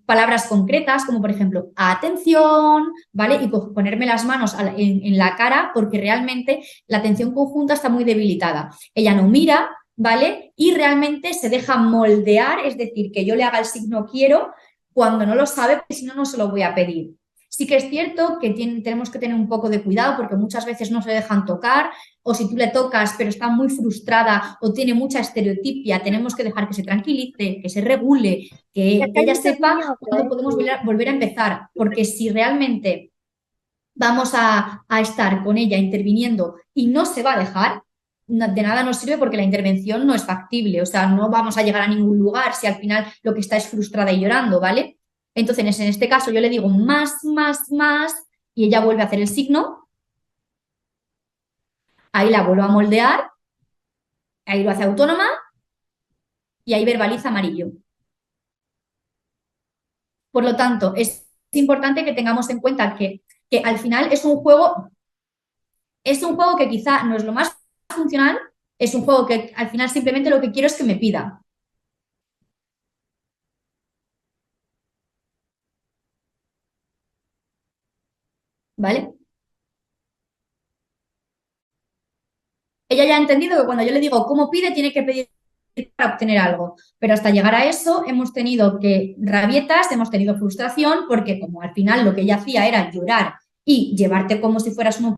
Speaker 3: palabras concretas, como por ejemplo, atención, ¿vale? Y ponerme las manos en la cara porque realmente la atención conjunta está muy debilitada. Ella no mira, ¿vale? Y realmente se deja moldear, es decir, que yo le haga el signo quiero cuando no lo sabe, porque si no, no se lo voy a pedir. Sí que es cierto que tenemos que tener un poco de cuidado porque muchas veces no se dejan tocar o si tú le tocas pero está muy frustrada o tiene mucha estereotipia, tenemos que dejar que se tranquilice, que se regule, que ella sepa cuándo podemos volver a empezar. Porque si realmente vamos a estar con ella interviniendo y no se va a dejar, de nada nos sirve porque la intervención no es factible, o sea, no vamos a llegar a ningún lugar si al final lo que está es frustrada y llorando, ¿vale? Entonces, en este caso yo le digo más y ella vuelve a hacer el signo, ahí la vuelvo a moldear, ahí lo hace autónoma y ahí verbaliza amarillo. Por lo tanto, es importante que tengamos en cuenta que al final es un juego que quizá no es lo más funcional, es un juego que al final simplemente lo que quiero es que me pida, ¿vale? Ella ya ha entendido que cuando yo le digo cómo pide, tiene que pedir para obtener algo. Pero hasta llegar a eso hemos tenido que rabietas, hemos tenido frustración, porque como al final lo que ella hacía era llorar y llevarte como si fueras un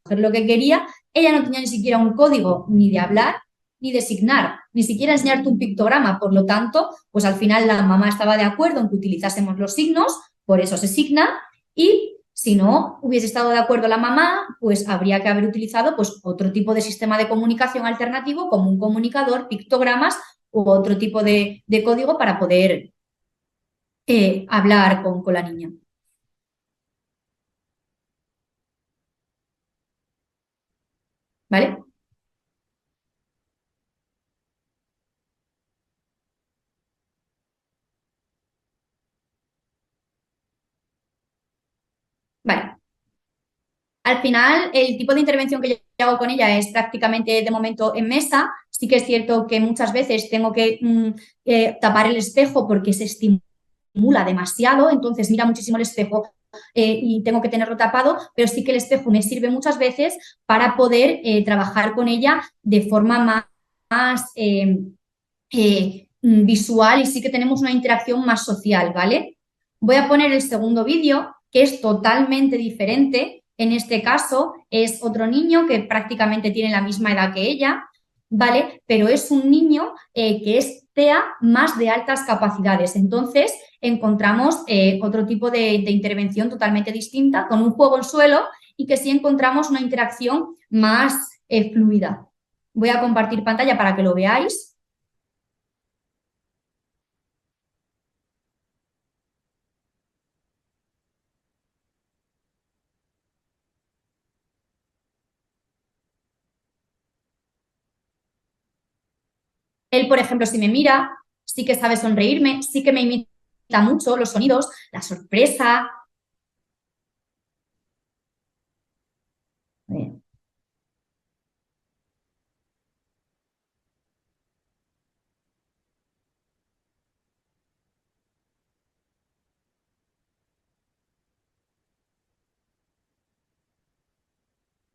Speaker 3: hacer lo que quería, ella no tenía ni siquiera un código ni de hablar, ni de signar, ni siquiera enseñarte un pictograma. Por lo tanto, pues al final la mamá estaba de acuerdo en que utilizásemos los signos, por eso se signa, y si no hubiese estado de acuerdo la mamá, pues habría que haber utilizado pues, otro tipo de sistema de comunicación alternativo, como un comunicador, pictogramas u otro tipo de código para poder hablar con la niña. ¿Vale? Vale. Al final, el tipo de intervención que yo hago con ella es prácticamente de momento en mesa. Sí que es cierto que muchas veces tengo que tapar el espejo porque se estimula demasiado, entonces mira muchísimo el espejo y tengo que tenerlo tapado, pero sí que el espejo me sirve muchas veces para poder trabajar con ella de forma más visual y sí que tenemos una interacción más social, ¿vale? Voy a poner el segundo vídeo, que es totalmente diferente. En este caso es otro niño que prácticamente tiene la misma edad que ella, ¿vale? Pero es un niño que es TEA más de altas capacidades. Entonces encontramos otro tipo de intervención totalmente distinta, con un juego en suelo y que sí encontramos una interacción más fluida. Voy a compartir pantalla para que lo veáis. Él, por ejemplo, si me mira, sí que sabe sonreírme, sí que me imita mucho los sonidos, la sorpresa.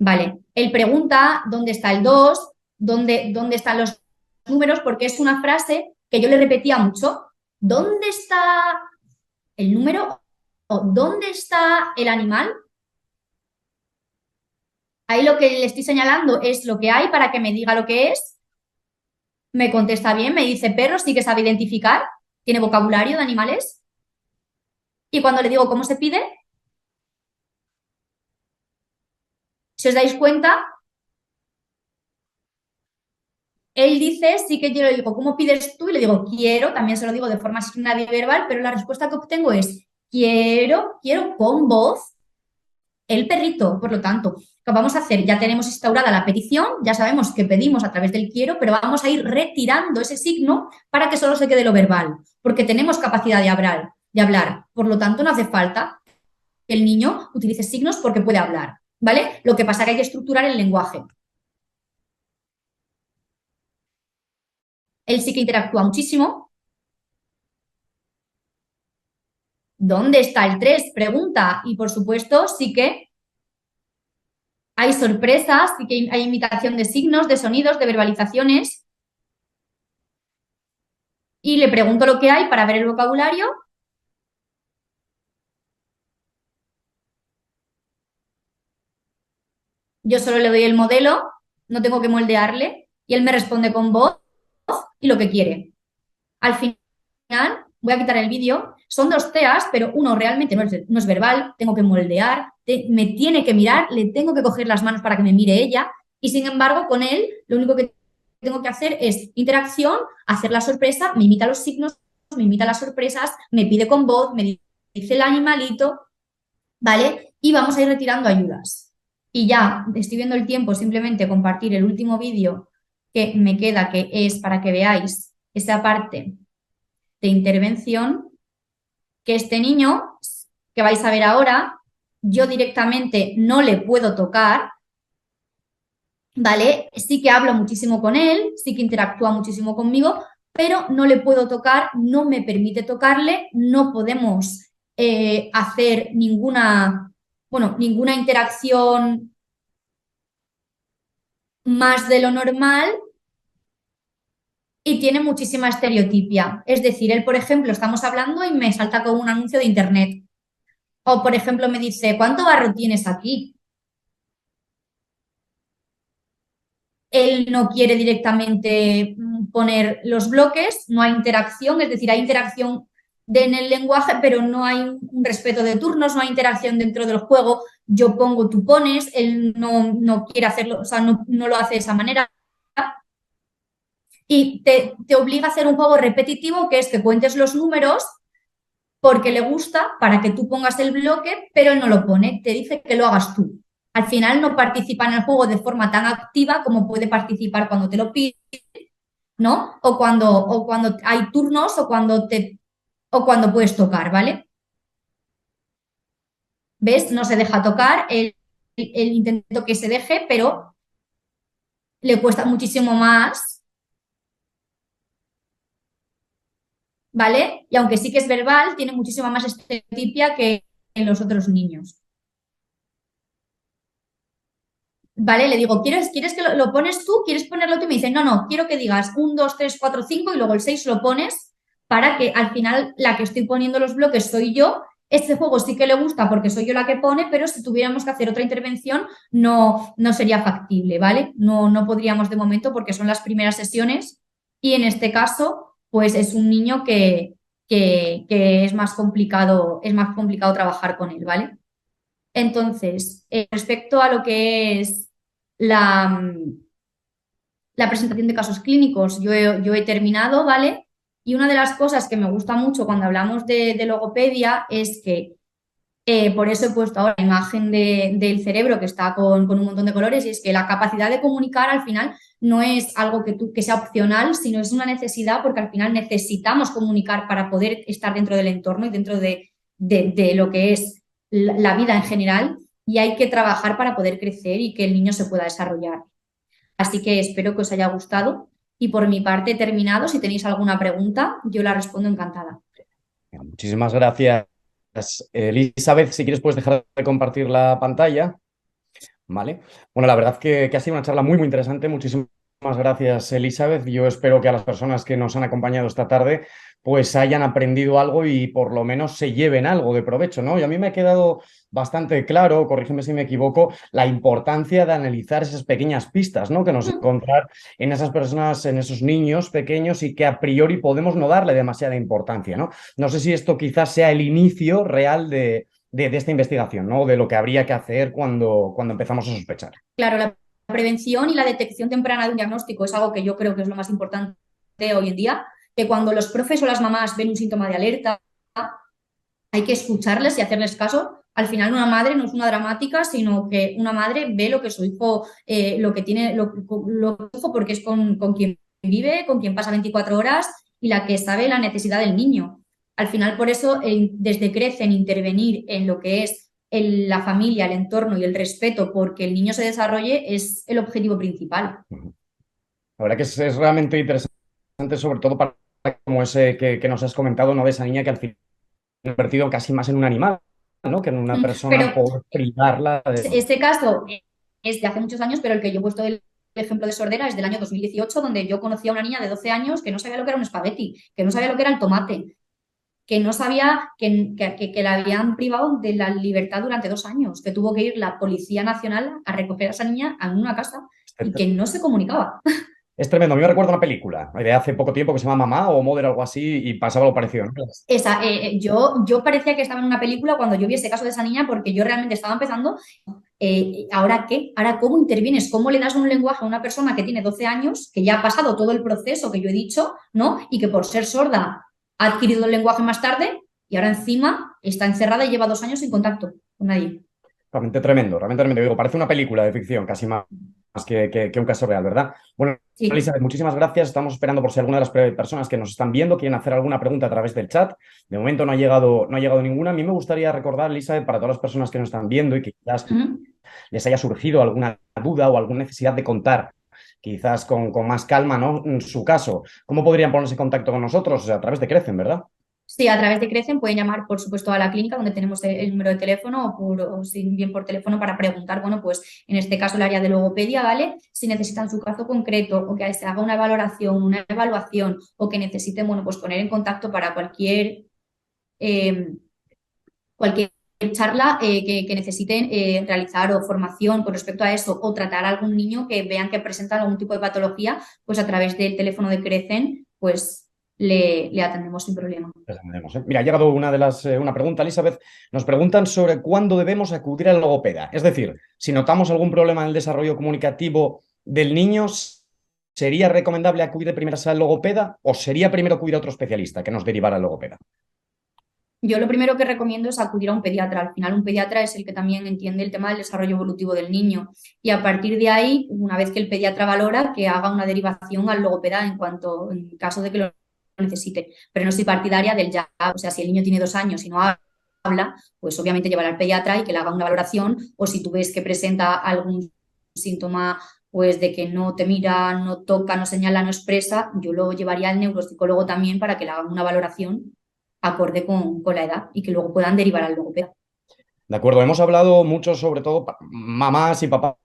Speaker 3: Vale, él pregunta dónde está el 2, dónde están los números, porque es una frase que yo le repetía mucho. ¿Dónde está el número o dónde está el animal? Ahí lo que le estoy señalando es lo que hay para que me diga lo que es. Me contesta bien, me dice perro, sí que sabe identificar, tiene vocabulario de animales. Y cuando le digo cómo se pide, si os dais cuenta, él dice, sí que yo le digo, ¿cómo pides tú? Y le digo, quiero, también se lo digo de forma asignada y verbal, pero la respuesta que obtengo es, quiero con voz el perrito. Por lo tanto, ¿qué vamos a hacer? Ya tenemos instaurada la petición, ya sabemos que pedimos a través del quiero, pero vamos a ir retirando ese signo para que solo se quede lo verbal, porque tenemos capacidad de hablar. Por lo tanto, no hace falta que el niño utilice signos porque puede hablar, ¿vale? Lo que pasa es que hay que estructurar el lenguaje. Él sí que interactúa muchísimo. ¿Dónde está el 3? Pregunta. Y por supuesto, sí que hay sorpresas, sí que hay imitación de signos, de sonidos, de verbalizaciones. Y le pregunto lo que hay para ver el vocabulario. Yo solo le doy el modelo, no tengo que moldearle, y él me responde con voz y lo que quiere. Al final, voy a quitar el vídeo, son dos TEAs, pero uno realmente no es verbal, tengo que moldear, me tiene que mirar, le tengo que coger las manos para que me mire ella, y sin embargo, con él, lo único que tengo que hacer es interacción, hacer la sorpresa, me imita los signos, me imita las sorpresas, me pide con voz, me dice el animalito, ¿vale? Y vamos a ir retirando ayudas. Y ya estoy viendo el tiempo, simplemente compartir el último vídeo que me queda, que es para que veáis esa parte de intervención, que este niño que vais a ver ahora, yo directamente no le puedo tocar, ¿vale? Sí que hablo muchísimo con él, sí que interactúa muchísimo conmigo, pero no le puedo tocar, no me permite tocarle, no podemos hacer ninguna interacción más de lo normal y tiene muchísima estereotipia. Es decir, él, por ejemplo, estamos hablando y me salta con un anuncio de internet. O, por ejemplo, me dice, ¿cuánto barro tienes aquí? Él no quiere directamente poner los bloques, no hay interacción, es decir, hay interacción en el lenguaje, pero no hay un respeto de turnos, no hay interacción dentro del juego. Yo pongo, tú pones, él no quiere hacerlo, o sea, no lo hace de esa manera. Y te obliga a hacer un juego repetitivo, que es que cuentes los números porque le gusta para que tú pongas el bloque, pero él no lo pone, te dice que lo hagas tú. Al final no participa en el juego de forma tan activa como puede participar cuando te lo pide, ¿no? O cuando hay turnos o cuando puedes tocar, ¿vale? ¿Ves? No se deja tocar, él intento que se deje, pero le cuesta muchísimo más, ¿vale? Y aunque sí que es verbal, tiene muchísima más estereotipia que en los otros niños. ¿Vale? Le digo, ¿quieres que lo pones tú? ¿Quieres ponerlo tú? Y me dice, no, quiero que digas 1, 2, 3, 4, 5 y luego el 6 lo pones para que al final la que estoy poniendo los bloques soy yo. Este juego sí que le gusta porque soy yo la que pone, pero si tuviéramos que hacer otra intervención no sería factible, ¿vale? No podríamos de momento porque son las primeras sesiones y en este caso, pues es un niño que es más complicado trabajar con él, ¿vale? Entonces, respecto a lo que es la, la presentación de casos clínicos, yo he terminado, ¿vale? Y una de las cosas que me gusta mucho cuando hablamos de logopedia es que, por eso he puesto ahora la imagen del cerebro que está con un montón de colores, y es que la capacidad de comunicar al final no es algo que sea opcional, sino es una necesidad porque al final necesitamos comunicar para poder estar dentro del entorno y dentro de lo que es la vida en general, y hay que trabajar para poder crecer y que el niño se pueda desarrollar. Así que espero que os haya gustado y por mi parte he terminado. Si tenéis alguna pregunta, yo la respondo encantada.
Speaker 1: Muchísimas gracias, Elizabeth. Si quieres, puedes dejar de compartir la pantalla. ¿vale? Bueno, la verdad que ha sido una charla muy, muy interesante. Muchísimas gracias, Elizabeth. Yo espero que a las personas que nos han acompañado esta tarde pues hayan aprendido algo y por lo menos se lleven algo de provecho, ¿no? Y a mí me ha quedado bastante claro, corrígeme si me equivoco, la importancia de analizar esas pequeñas pistas, ¿no? Que nos encontrar en esas personas, en esos niños pequeños y que a priori podemos no darle demasiada importancia, ¿no? No sé si esto quizás sea el inicio real de esta investigación, ¿no? De lo que habría que hacer cuando empezamos a sospechar.
Speaker 3: Claro, la prevención y la detección temprana de un diagnóstico es algo que yo creo que es lo más importante hoy en día, que cuando los profes o las mamás ven un síntoma de alerta, hay que escucharles y hacerles caso. Al final una madre no es una dramática, sino que una madre ve lo que su hijo, lo que tiene, lo hijo porque es con quien vive, con quien pasa 24 horas y la que sabe la necesidad del niño. Al final, por eso, desde Crecen, intervenir en lo que es la familia, el entorno y el respeto porque el niño se desarrolle es el objetivo principal.
Speaker 1: La verdad que es realmente interesante, sobre todo para como ese que nos has comentado, ¿no? De esa niña que al final ha convertido casi más en un animal, ¿no? Que en una persona
Speaker 3: Pero
Speaker 1: por privarla de...
Speaker 3: este caso es de hace muchos años, pero el que yo he puesto el ejemplo de sordera es del año 2018, donde yo conocí a una niña de 12 años que no sabía lo que era un espagueti, que no sabía lo que era el tomate, que no sabía que la habían privado de la libertad durante 2 años, que tuvo que ir la Policía Nacional a recoger a esa niña en una casa y que no se comunicaba.
Speaker 1: Es tremendo. A mí me recuerda una película de hace poco tiempo que se llama Mamá o Mother o algo así y pasaba lo parecido, ¿no?
Speaker 3: Yo parecía que estaba en una película cuando yo vi ese caso de esa niña porque yo realmente estaba empezando. ¿Ahora qué? ¿Ahora cómo intervienes? ¿Cómo le das un lenguaje a una persona que tiene 12 años, que ya ha pasado todo el proceso que yo he dicho, ¿no? Y que por ser sorda ha adquirido el lenguaje más tarde y ahora encima está encerrada y lleva 2 años sin contacto con nadie?
Speaker 1: Realmente tremendo, realmente tremendo. Digo, parece una película de ficción, casi más que un caso real, ¿verdad? Bueno,
Speaker 3: Sí.
Speaker 1: Elizabeth, muchísimas gracias. Estamos esperando por si alguna de las personas que nos están viendo quieren hacer alguna pregunta a través del chat. De momento no ha llegado ninguna. A mí me gustaría recordar, Elizabeth, para todas las personas que nos están viendo y que quizás les haya surgido alguna duda o alguna necesidad de contar, quizás con más calma, ¿no? En su caso, ¿cómo podrían ponerse en contacto con nosotros? O sea, a través de Crecen, ¿verdad?
Speaker 3: Sí, a través de Crecen pueden llamar, por supuesto, a la clínica donde tenemos el número de teléfono o si bien por teléfono para preguntar, bueno, pues en este caso el área de logopedia, ¿vale? Si necesitan su caso concreto o que se haga una valoración, una evaluación o que necesiten, bueno, pues poner en contacto para cualquier charla que necesiten realizar o formación con respecto a eso o tratar a algún niño que vean que presenta algún tipo de patología, pues a través del teléfono de Crecen, pues le atendemos sin problema.
Speaker 1: Les atendemos, ¿eh? Mira, ha llegado una pregunta, Elizabeth. Nos preguntan sobre cuándo debemos acudir al logopeda. Es decir, si notamos algún problema en el desarrollo comunicativo del niño, ¿sería recomendable acudir de primeras al logopeda o sería primero acudir a otro especialista que nos derivara al logopeda?
Speaker 3: Yo lo primero que recomiendo es acudir a un pediatra. Al final, un pediatra es el que también entiende el tema del desarrollo evolutivo del niño. Y a partir de ahí, una vez que el pediatra valora, que haga una derivación al logopeda en caso de que lo necesite. Pero no soy partidaria del ya. O sea, si el niño tiene 2 años y no habla, pues obviamente llevar al pediatra y que le haga una valoración. O si tú ves que presenta algún síntoma, pues de que no te mira, no toca, no señala, no expresa, yo lo llevaría al neuropsicólogo también para que le hagan una valoración acorde con la edad y que luego puedan derivar al logopeda.
Speaker 1: De acuerdo, hemos hablado mucho, sobre todo mamás y papás,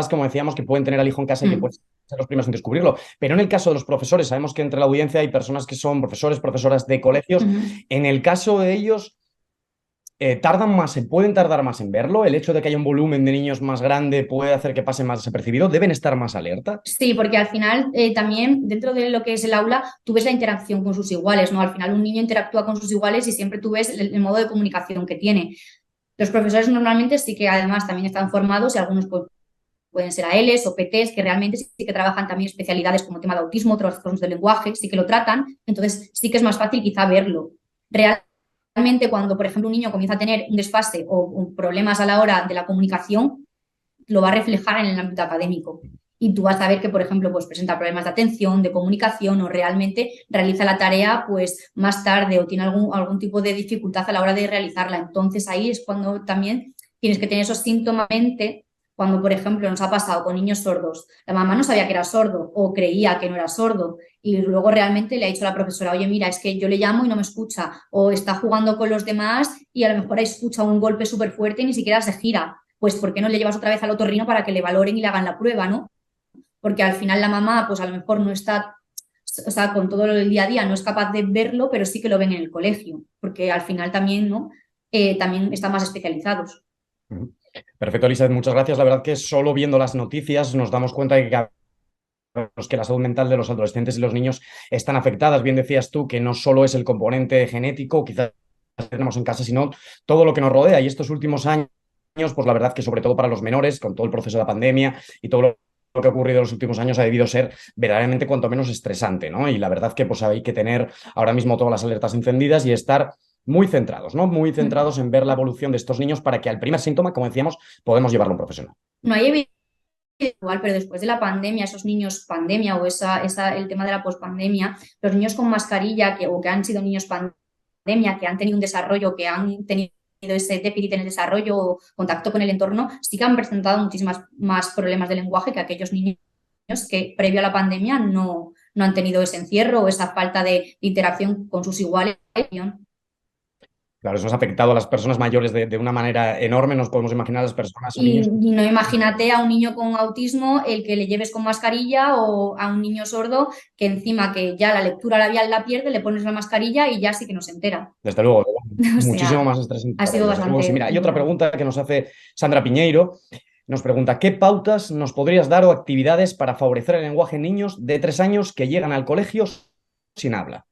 Speaker 1: como decíamos, que pueden tener al hijo en casa y que pueden ser los primeros en descubrirlo. Pero en el caso de los profesores, sabemos que entre la audiencia hay personas que son profesores, profesoras de colegios. En el caso de ellos, se pueden tardar más en verlo. El hecho de que haya un volumen de niños más grande puede hacer que pase más desapercibido. Deben estar más alerta.
Speaker 3: Sí, porque al final también dentro de lo que es el aula tú ves la interacción con sus iguales, ¿no? Al final un niño interactúa con sus iguales y siempre tú ves el modo de comunicación que tiene. Los profesores normalmente sí que además también están formados y algunos pueden ser ALs o PTs que realmente sí que trabajan también especialidades como tema de autismo, trastornos del lenguaje, sí que lo tratan, entonces sí que es más fácil quizá verlo. Realmente cuando, por ejemplo, un niño comienza a tener un desfase o problemas a la hora de la comunicación, lo va a reflejar en el ámbito académico. Y tú vas a ver que, por ejemplo, pues presenta problemas de atención, de comunicación o realmente realiza la tarea pues más tarde o tiene algún tipo de dificultad a la hora de realizarla. Entonces ahí es cuando también tienes que tener esos síntomas en mente. Cuando, por ejemplo, nos ha pasado con niños sordos, la mamá no sabía que era sordo o creía que no era sordo y luego realmente le ha dicho a la profesora, oye, mira, es que yo le llamo y no me escucha o está jugando con los demás y a lo mejor escucha un golpe súper fuerte y ni siquiera se gira. pues ¿por qué no le llevas otra vez al otorrino para que le valoren y le hagan la prueba, ¿no? Porque al final la mamá, pues a lo mejor no está, o sea, con todo el día a día no es capaz de verlo, pero sí que lo ven en el colegio, porque al final también, ¿no? También están más especializados.
Speaker 1: Perfecto, Elizabeth, muchas gracias. La verdad que solo viendo las noticias nos damos cuenta de que la salud mental de los adolescentes y los niños están afectadas. Bien decías tú que no solo es el componente genético, quizás tenemos en casa, sino todo lo que nos rodea. Y estos últimos años, pues la verdad que sobre todo para los menores, con todo el proceso de la pandemia y todo lo que ha ocurrido en los últimos años ha debido ser verdaderamente cuanto menos estresante, ¿no? Y la verdad que pues hay que tener ahora mismo todas las alertas encendidas y estar muy centrados, ¿no? Muy centrados en ver la evolución de estos niños para que al primer síntoma, como decíamos, podemos llevarlo a un profesional.
Speaker 3: No hay evidencia igual, pero después de la pandemia, esos niños pandemia o el tema de la pospandemia, los niños con mascarilla o que han sido niños pandemia, que han tenido un desarrollo, que han tenido ese déficit en el desarrollo o contacto con el entorno, sí que han presentado muchísimas más problemas de lenguaje que aquellos niños que previo a la pandemia no han tenido ese encierro o esa falta de interacción con sus iguales.
Speaker 1: Claro, eso nos ha afectado a las personas mayores de una manera enorme. Nos podemos imaginar a las personas o
Speaker 3: Y
Speaker 1: niños.
Speaker 3: no imagínate a un niño con autismo el que le lleves con mascarilla o a un niño sordo que encima que ya la lectura labial la pierde, le pones la mascarilla y ya sí que no se entera.
Speaker 1: Desde luego,
Speaker 3: O
Speaker 1: muchísimo
Speaker 3: sea,
Speaker 1: más estresante
Speaker 3: ha
Speaker 1: para
Speaker 3: sido
Speaker 1: ellos. Desde luego, sí.
Speaker 3: bastante
Speaker 1: Mira, hay otra
Speaker 3: duro.
Speaker 1: pregunta que nos hace Sandra Piñeiro. Nos pregunta, ¿qué pautas nos podrías dar o actividades para favorecer el lenguaje en niños de 3 años que llegan al colegio sin habla?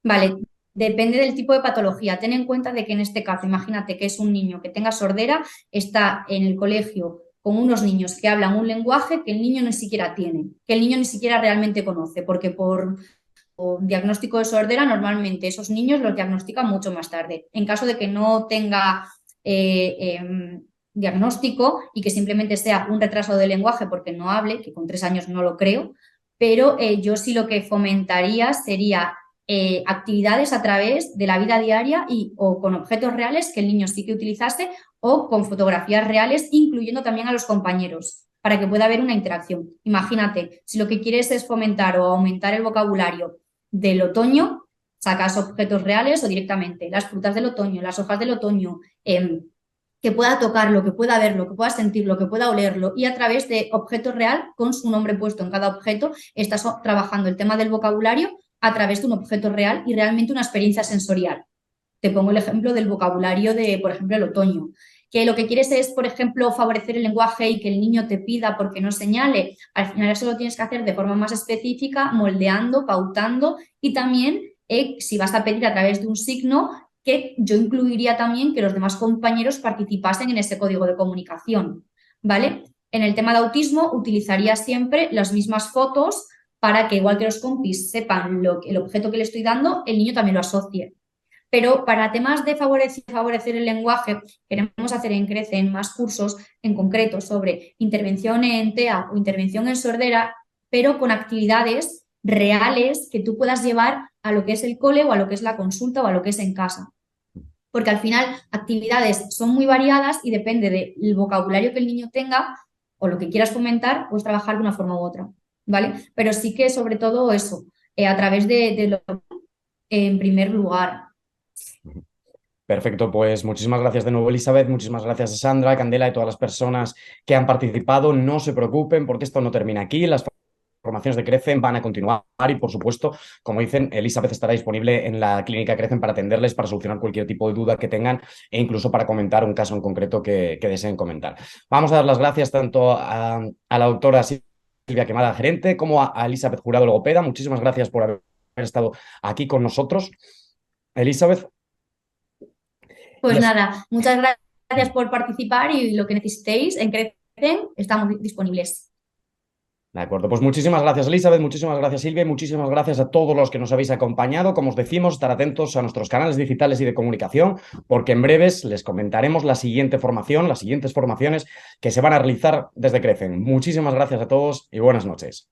Speaker 3: Vale, depende del tipo de patología. Ten en cuenta de que en este caso, imagínate que es un niño que tenga sordera, está en el colegio con unos niños que hablan un lenguaje que el niño ni siquiera tiene, que el niño ni siquiera realmente conoce, porque por diagnóstico de sordera normalmente esos niños los diagnostican mucho más tarde. En caso de que no tenga diagnóstico y que simplemente sea un retraso de lenguaje porque no hable, que con 3 años no lo creo, pero yo sí lo que fomentaría sería actividades a través de la vida diaria o con objetos reales que el niño sí que utilizase o con fotografías reales, incluyendo también a los compañeros, para que pueda haber una interacción. Imagínate, si lo que quieres es fomentar o aumentar el vocabulario del otoño, sacas objetos reales o directamente las frutas del otoño, las hojas del otoño, que pueda tocarlo, que pueda verlo, que pueda sentirlo, que pueda olerlo y a través de objeto real con su nombre puesto en cada objeto estás trabajando el tema del vocabulario a través de un objeto real y realmente una experiencia sensorial. Te pongo el ejemplo del vocabulario de, por ejemplo, el otoño. Que lo que quieres es, por ejemplo, favorecer el lenguaje y que el niño te pida porque no señale. Al final eso lo tienes que hacer de forma más específica, moldeando, pautando y también si vas a pedir a través de un signo, que yo incluiría también que los demás compañeros participasen en ese código de comunicación, ¿vale? En el tema de autismo utilizaría siempre las mismas fotos para que igual que los compis sepan el objeto que le estoy dando, el niño también lo asocie. Pero para temas de favorecer el lenguaje, queremos hacer en Crecen más cursos en concreto sobre intervención en TEA o intervención en sordera, pero con actividades reales que tú puedas llevar a lo que es el cole o a lo que es la consulta o a lo que es en casa. Porque al final actividades son muy variadas y depende del vocabulario que el niño tenga o lo que quieras fomentar, pues trabajar de una forma u otra, ¿vale? Pero sí que sobre todo eso, a través de lo en primer lugar.
Speaker 1: Perfecto, pues muchísimas gracias de nuevo, Elizabeth, muchísimas gracias a Sandra, Candela y todas las personas que han participado. No se preocupen porque esto no termina aquí, las formaciones de Crecen van a continuar y, por supuesto, como dicen, Elizabeth estará disponible en la clínica Crecen para atenderles, para solucionar cualquier tipo de duda que tengan e incluso para comentar un caso en concreto que deseen comentar. Vamos a dar las gracias tanto a la doctora Silvia Quemada, gerente, como a Elizabeth Jurado, logopeda. Muchísimas gracias por haber estado aquí con nosotros. Elizabeth.
Speaker 3: Pues nada, muchas gracias por participar y lo que necesitéis en Crecen estamos disponibles.
Speaker 1: De acuerdo, pues muchísimas gracias, Elizabeth, muchísimas gracias, Silvia, y muchísimas gracias a todos los que nos habéis acompañado. Como os decimos, estar atentos a nuestros canales digitales y de comunicación, porque en breves les comentaremos la siguiente formación, las siguientes formaciones que se van a realizar desde Crecen. Muchísimas gracias a todos y buenas noches.